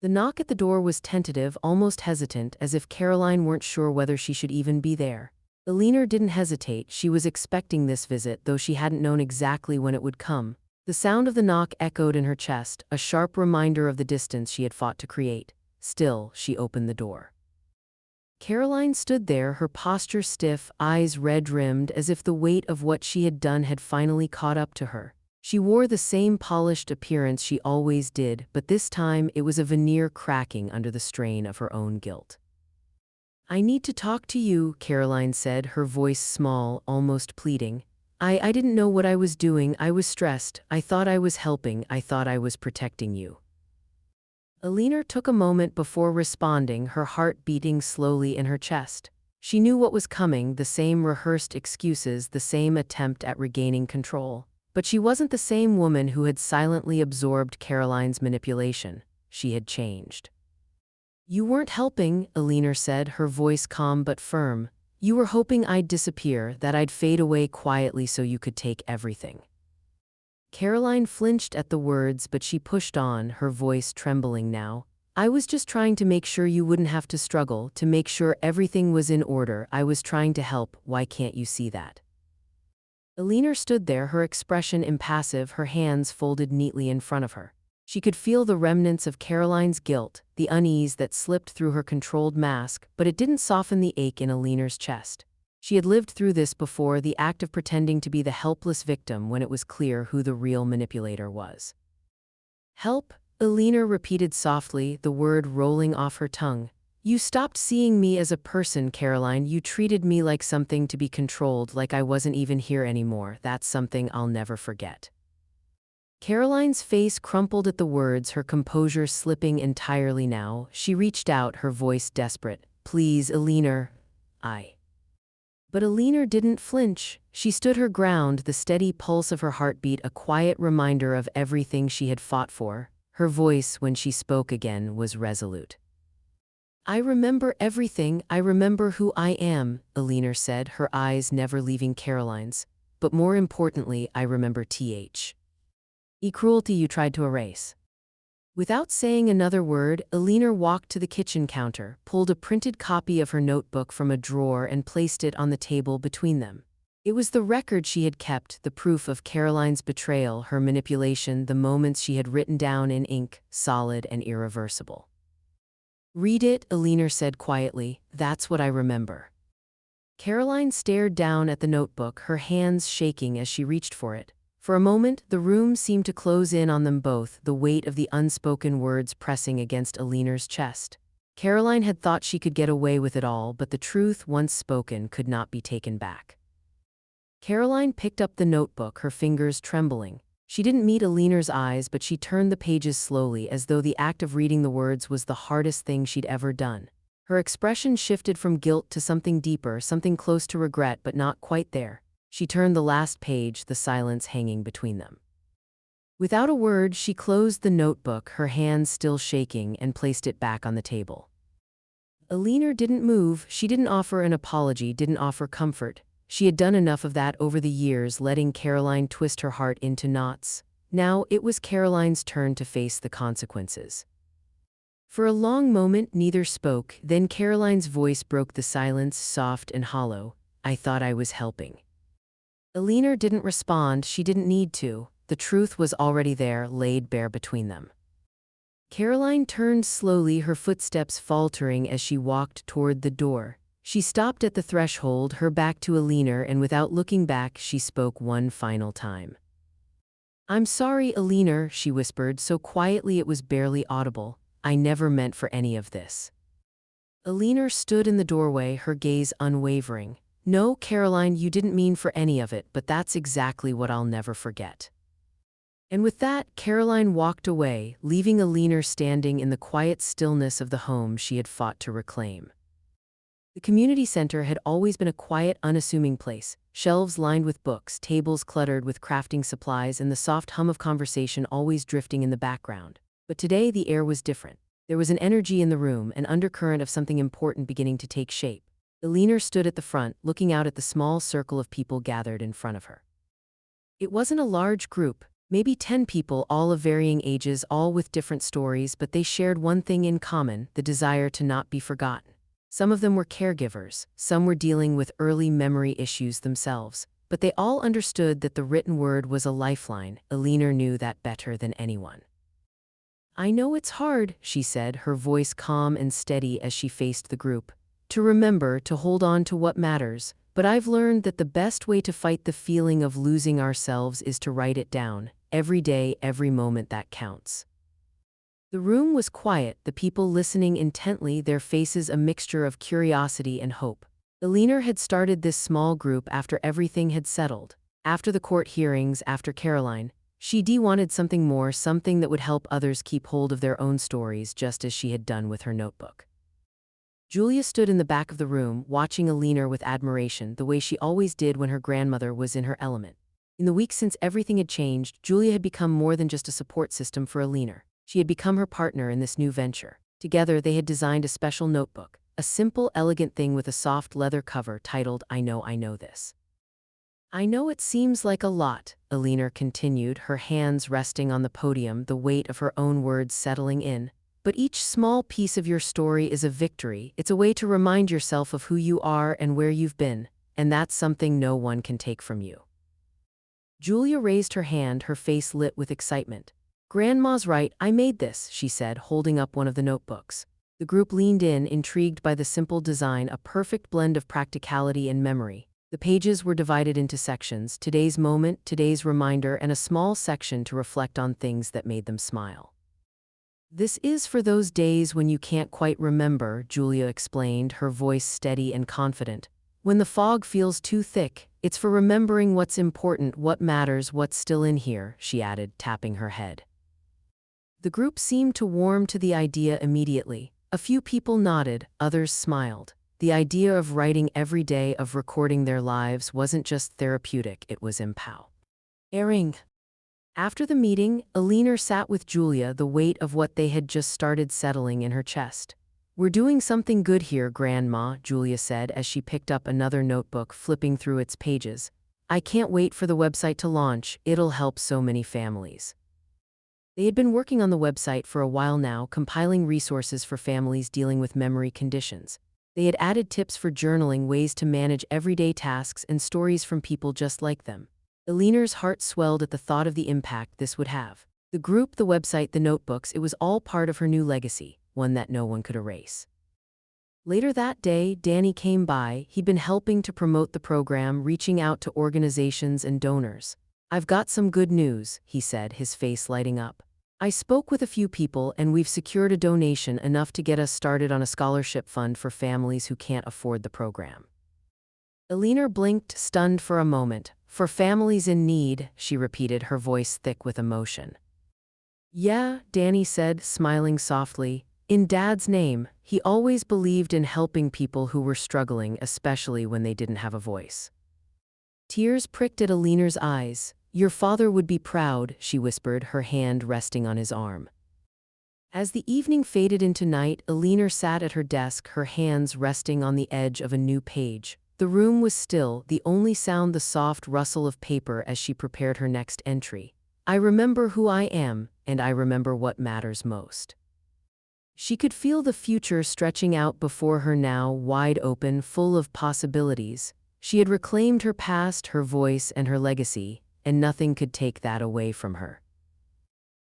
A: The knock at the door was tentative, almost hesitant, as if Caroline weren't sure whether she should even be there. Alina didn't hesitate. She was expecting this visit, though she hadn't known exactly when it would come. The sound of the knock echoed in her chest, a sharp reminder of the distance she had fought to create. Still, she opened the door. Caroline stood there, her posture stiff, eyes red-rimmed, as if the weight of what she had done had finally caught up to her. She wore the same polished appearance she always did, but this time it was a veneer cracking under the strain of her own guilt. I need to talk to you, Caroline said, her voice small, almost pleading. I didn't know what I was doing. I was stressed. I thought I was helping. I thought I was protecting you. Alina took a moment before responding, her heart beating slowly in her chest. She knew what was coming, the same rehearsed excuses, the same attempt at regaining control. But she wasn't the same woman who had silently absorbed Caroline's manipulation. She had changed. You weren't helping, Alina said, her voice calm but firm. You were hoping I'd disappear, that I'd fade away quietly so you could take everything. Caroline flinched at the words, but she pushed on, her voice trembling now. I was just trying to make sure you wouldn't have to struggle, to make sure everything was in order. I was trying to help. Why can't you see that? Alina stood there, her expression impassive, her hands folded neatly in front of her. She could feel the remnants of Caroline's guilt, the unease that slipped through her controlled mask, but it didn't soften the ache in Alina's chest. She had lived through this before, the act of pretending to be the helpless victim when it was clear who the real manipulator was. Help, Alina repeated softly, the word rolling off her tongue. You stopped seeing me as a person, Caroline. You treated me like something to be controlled, like I wasn't even here anymore. That's something I'll never forget. Caroline's face crumpled at the words, her composure slipping entirely now. She reached out, her voice desperate. Please, Alina. But Alina didn't flinch. She stood her ground, the steady pulse of her heartbeat a quiet reminder of everything she had fought for. Her voice, when she spoke again, was resolute. I remember everything. I remember who I am, Alina said, her eyes never leaving Caroline's. But more importantly, I remember cruelty you tried to erase. Without saying another word, Alina walked to the kitchen counter, pulled a printed copy of her notebook from a drawer and placed it on the table between them. It was the record she had kept, the proof of Caroline's betrayal, her manipulation, the moments she had written down in ink, solid and irreversible. Read it, Alina said quietly. That's what I remember. Caroline stared down at the notebook, her hands shaking as she reached for it. For a moment, the room seemed to close in on them both, the weight of the unspoken words pressing against Alina's chest. Caroline had thought she could get away with it all, but the truth, once spoken, could not be taken back. Caroline picked up the notebook, her fingers trembling. She didn't meet Aliner's eyes, but she turned the pages slowly, as though the act of reading the words was the hardest thing she'd ever done. Her expression shifted from guilt to something deeper, something close to regret but not quite there. She turned the last page, the silence hanging between them. Without a word, she closed the notebook, her hands still shaking, and placed it back on the table. Aliner didn't move. She didn't offer an apology, didn't offer comfort. She had done enough of that over the years, letting Caroline twist her heart into knots. Now it was Caroline's turn to face the consequences. For a long moment, neither spoke. Then Caroline's voice broke the silence, soft and hollow. "I thought I was helping." Aliner didn't respond. She didn't need to. The truth was already there, laid bare between them. Caroline turned slowly, her footsteps faltering as she walked toward the door. She stopped at the threshold, her back to Aliner, and without looking back, she spoke one final time. "I'm sorry, Aliner," she whispered, so quietly it was barely audible. "I never meant for any of this." Aliner stood in the doorway, her gaze unwavering. "No, Caroline, you didn't mean for any of it, but that's exactly what I'll never forget." And with that, Caroline walked away, leaving Aliner standing in the quiet stillness of the home she had fought to reclaim. The community center had always been a quiet, unassuming place, shelves lined with books, tables cluttered with crafting supplies, and the soft hum of conversation always drifting in the background. But today the air was different. There was an energy in the room, an undercurrent of something important beginning to take shape. Aliner stood at the front, looking out at the small circle of people gathered in front of her. It wasn't a large group, maybe 10 people, all of varying ages, all with different stories, but they shared one thing in common: the desire to not be forgotten. Some of them were caregivers, some were dealing with early memory issues themselves, but they all understood that the written word was a lifeline. Aliner knew that better than anyone. "I know it's hard," she said, her voice calm and steady as she faced the group, "to remember, to hold on to what matters, but I've learned that the best way to fight the feeling of losing ourselves is to write it down, every day, every moment that counts." The room was quiet, the people listening intently, their faces a mixture of curiosity and hope. Aliner had started this small group after everything had settled. After the court hearings, after Caroline, she wanted something more, something that would help others keep hold of their own stories, just as she had done with her notebook. Julia stood in the back of the room, watching Aliner with admiration, the way she always did when her grandmother was in her element. In the weeks since everything had changed, Julia had become more than just a support system for Aliner. She had become her partner in this new venture. Together, they had designed a special notebook, a simple, elegant thing with a soft leather cover titled, I Know This." "I know it seems like a lot," Aliner continued, her hands resting on the podium, the weight of her own words settling in. "But each small piece of your story is a victory. It's a way to remind yourself of who you are and where you've been, and that's something no one can take from you." Julia raised her hand, her face lit with excitement. "Grandma's right, I made this," she said, holding up one of the notebooks. The group leaned in, intrigued by the simple design, a perfect blend of practicality and memory. The pages were divided into sections: today's moment, today's reminder, and a small section to reflect on things that made them smile. "This is for those days when you can't quite remember," Julia explained, her voice steady and confident. "When the fog feels too thick, it's for remembering what's important, what matters, what's still in here," she added, tapping her head. The group seemed to warm to the idea immediately. A few people nodded, others smiled. The idea of writing every day, of recording their lives, wasn't just therapeutic, it was empowering. After the meeting, Aliner sat with Julia, the weight of what they had just started settling in her chest. "We're doing something good here, Grandma," Julia said as she picked up another notebook, flipping through its pages. "I can't wait for the website to launch. It'll help so many families." They had been working on the website for a while now, compiling resources for families dealing with memory conditions. They had added tips for journaling, ways to manage everyday tasks, and stories from people just like them. Aliner's heart swelled at the thought of the impact this would have. The group, the website, the notebooks, it was all part of her new legacy, one that no one could erase. Later that day, Danny came by. He'd been helping to promote the program, reaching out to organizations and donors. "I've got some good news," he said, his face lighting up. "I spoke with a few people and we've secured a donation enough to get us started on a scholarship fund for families who can't afford the program." Alina blinked, stunned for a moment. For families in need, she repeated, her voice thick with emotion. Yeah, Danny said, smiling softly. In Dad's name, he always believed in helping people who were struggling, especially when they didn't have a voice. Tears pricked at Alina's eyes. Your father would be proud, she whispered, her hand resting on his arm. As the evening faded into night, Alina sat at her desk, her hands resting on the edge of a new page. The room was still, the only sound the soft rustle of paper as she prepared her next entry. I remember who I am, and I remember what matters most. She could feel the future stretching out before her now, wide open, full of possibilities. She had reclaimed her past, her voice, and her legacy, and nothing could take that away from her.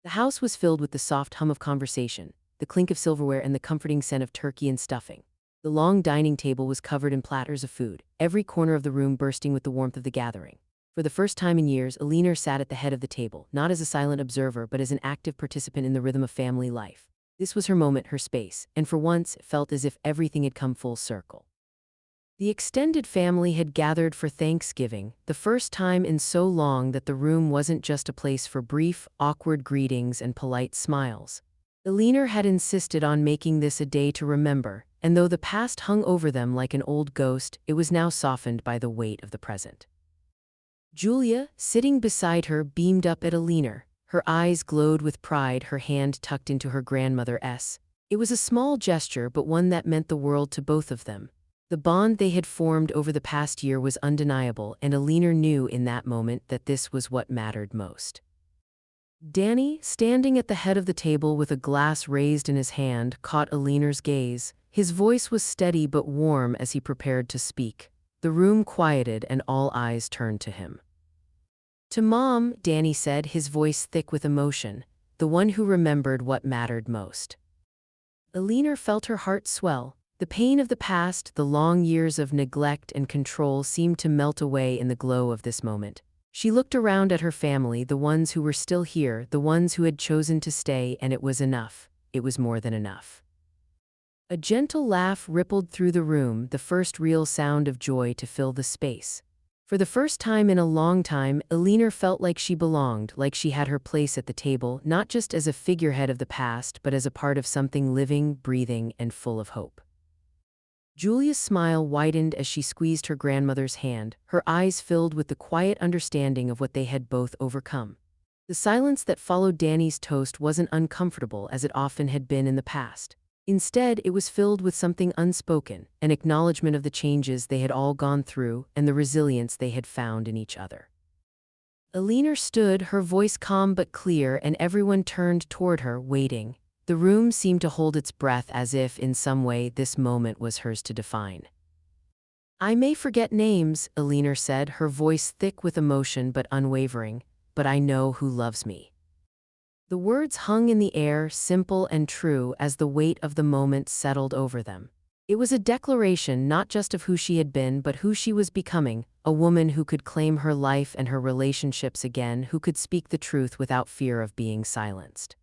A: The house was filled with the soft hum of conversation, the clink of silverware, and the comforting scent of turkey and stuffing. The long dining table was covered in platters of food, every corner of the room bursting with the warmth of the gathering. For the first time in years, Alina sat at the head of the table, not as a silent observer but as an active participant in the rhythm of family life. This was her moment, her space, and for once it felt as if everything had come full circle. The extended family had gathered for Thanksgiving, the first time in so long that the room wasn't just a place for brief, awkward greetings and polite smiles. Alina had insisted on making this a day to remember, and though the past hung over them like an old ghost, it was now softened by the weight of the present. Julia, sitting beside her, beamed up at Alina. Her eyes glowed with pride, her hand tucked into her grandmother's. It was a small gesture, but one that meant the world to both of them. The bond they had formed over the past year was undeniable, and Alina knew in that moment that this was what mattered most. Danny, standing at the head of the table with a glass raised in his hand, caught Alina's gaze. His voice was steady but warm as he prepared to speak. The room quieted and all eyes turned to him. To Mom, Danny said, his voice thick with emotion, the one who remembered what mattered most. Alina felt her heart swell. The pain of the past, the long years of neglect and control seemed to melt away in the glow of this moment. She looked around at her family, the ones who were still here, the ones who had chosen to stay, and it was enough. It was more than enough. A gentle laugh rippled through the room, the first real sound of joy to fill the space. For the first time in a long time, Alina felt like she belonged, like she had her place at the table, not just as a figurehead of the past, but as a part of something living, breathing, and full of hope. Julia's smile widened as she squeezed her grandmother's hand, her eyes filled with the quiet understanding of what they had both overcome. The silence that followed Danny's toast wasn't uncomfortable as it often had been in the past. Instead, it was filled with something unspoken, an acknowledgement of the changes they had all gone through and the resilience they had found in each other. Alina stood, her voice calm but clear, and everyone turned toward her, waiting. The room seemed to hold its breath as if, in some way, this moment was hers to define. I may forget names, Alina said, her voice thick with emotion but unwavering, but I know who loves me. The words hung in the air, simple and true, as the weight of the moment settled over them. It was a declaration not just of who she had been but who she was becoming, a woman who could claim her life and her relationships again, who could speak the truth without fear of being silenced.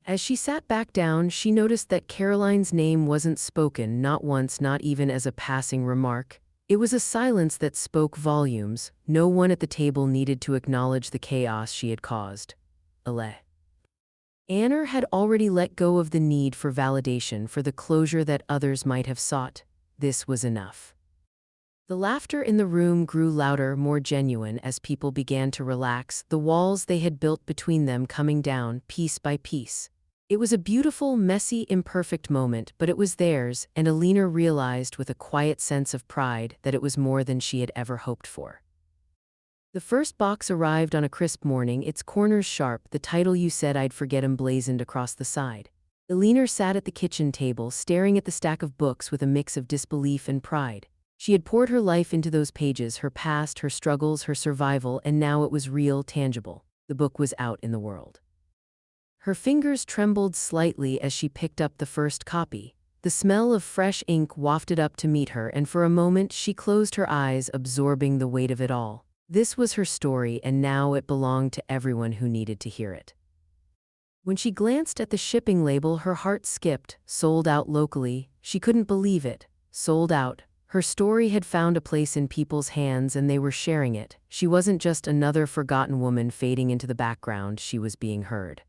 A: As she sat back down, she noticed that Caroline's name wasn't spoken, not once, not even as a passing remark. It was a silence that spoke volumes. No one at the table needed to acknowledge the chaos she had caused. Anna had already let go of the need for validation, for the closure that others might have sought. This was enough. The laughter in the room grew louder, more genuine, as people began to relax, the walls they had built between them coming down, piece by piece. It was a beautiful, messy, imperfect moment, but it was theirs, and Alina realized with a quiet sense of pride that it was more than she had ever hoped for. The first box arrived on a crisp morning, its corners sharp, the title "You Said I'd Forget" emblazoned across the side. Alina sat at the kitchen table, staring at the stack of books with a mix of disbelief and pride. She had poured her life into those pages, her past, her struggles, her survival, and now it was real, tangible. The book was out in the world. Her fingers trembled slightly as she picked up the first copy. The smell of fresh ink wafted up to meet her, and for a moment she closed her eyes, absorbing the weight of it all. This was her story, and now it belonged to everyone who needed to hear it. When she glanced at the shipping label, her heart skipped. Sold out locally. She couldn't believe it. Sold out. Her story had found a place in people's hands and they were sharing it. She wasn't just another forgotten woman fading into the background, she was being heard.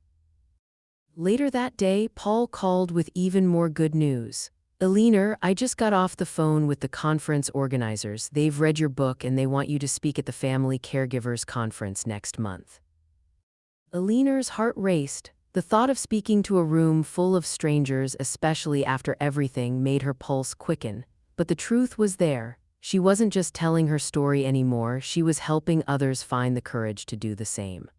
A: Later that day, Paul called with even more good news. Eleanor, I just got off the phone with the conference organizers. They've read your book and they want you to speak at the Family Caregivers Conference next month. Eleanor's heart raced. The thought of speaking to a room full of strangers, especially after everything, made her pulse quicken. But the truth was there. She wasn't just telling her story anymore, she was helping others find the courage to do the same.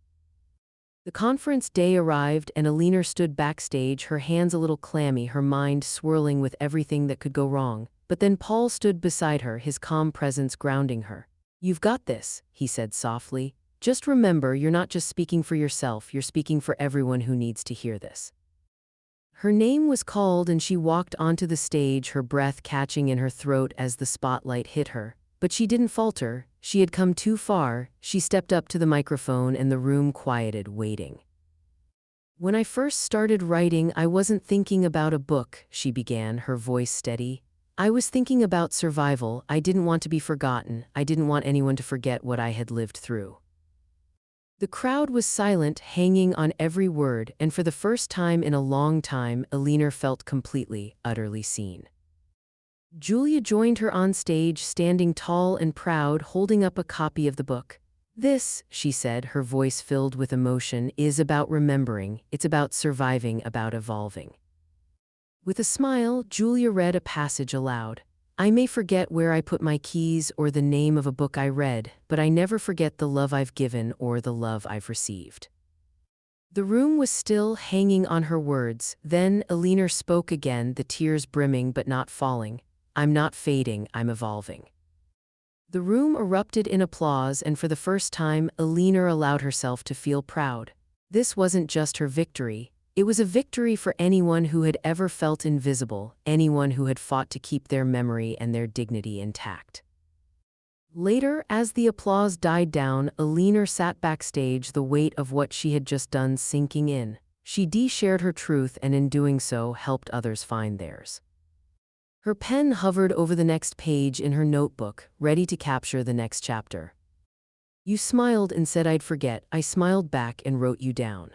A: The conference day arrived and Eleanor stood backstage, her hands a little clammy, her mind swirling with everything that could go wrong. But then Paul stood beside her, his calm presence grounding her. You've got this, he said softly. Just remember, you're not just speaking for yourself, you're speaking for everyone who needs to hear this. Her name was called and she walked onto the stage, her breath catching in her throat as the spotlight hit her. But she didn't falter. She had come too far. She stepped up to the microphone and the room quieted, waiting. When I first started writing, I wasn't thinking about a book, she began, her voice steady. I was thinking about survival. I didn't want to be forgotten. I didn't want anyone to forget what I had lived through. The crowd was silent, hanging on every word, and for the first time in a long time, Eleanor felt completely, utterly seen. Julia joined her on stage, standing tall and proud, holding up a copy of the book. This, she said, her voice filled with emotion, is about remembering, it's about surviving, about evolving. With a smile, Julia read a passage aloud. I may forget where I put my keys or the name of a book I read, but I never forget the love I've given or the love I've received. The room was still, hanging on her words. Then Eleanor spoke again, the tears brimming but not falling. I'm not fading, I'm evolving. The room erupted in applause, and for the first time, Eleanor allowed herself to feel proud. This wasn't just her victory. It was a victory for anyone who had ever felt invisible, anyone who had fought to keep their memory and their dignity intact. Later, as the applause died down, Eleanor sat backstage, the weight of what she had just done sinking in. She shared her truth and in doing so helped others find theirs. Her pen hovered over the next page in her notebook, ready to capture the next chapter. You smiled and said I'd forget. I smiled back and wrote you down.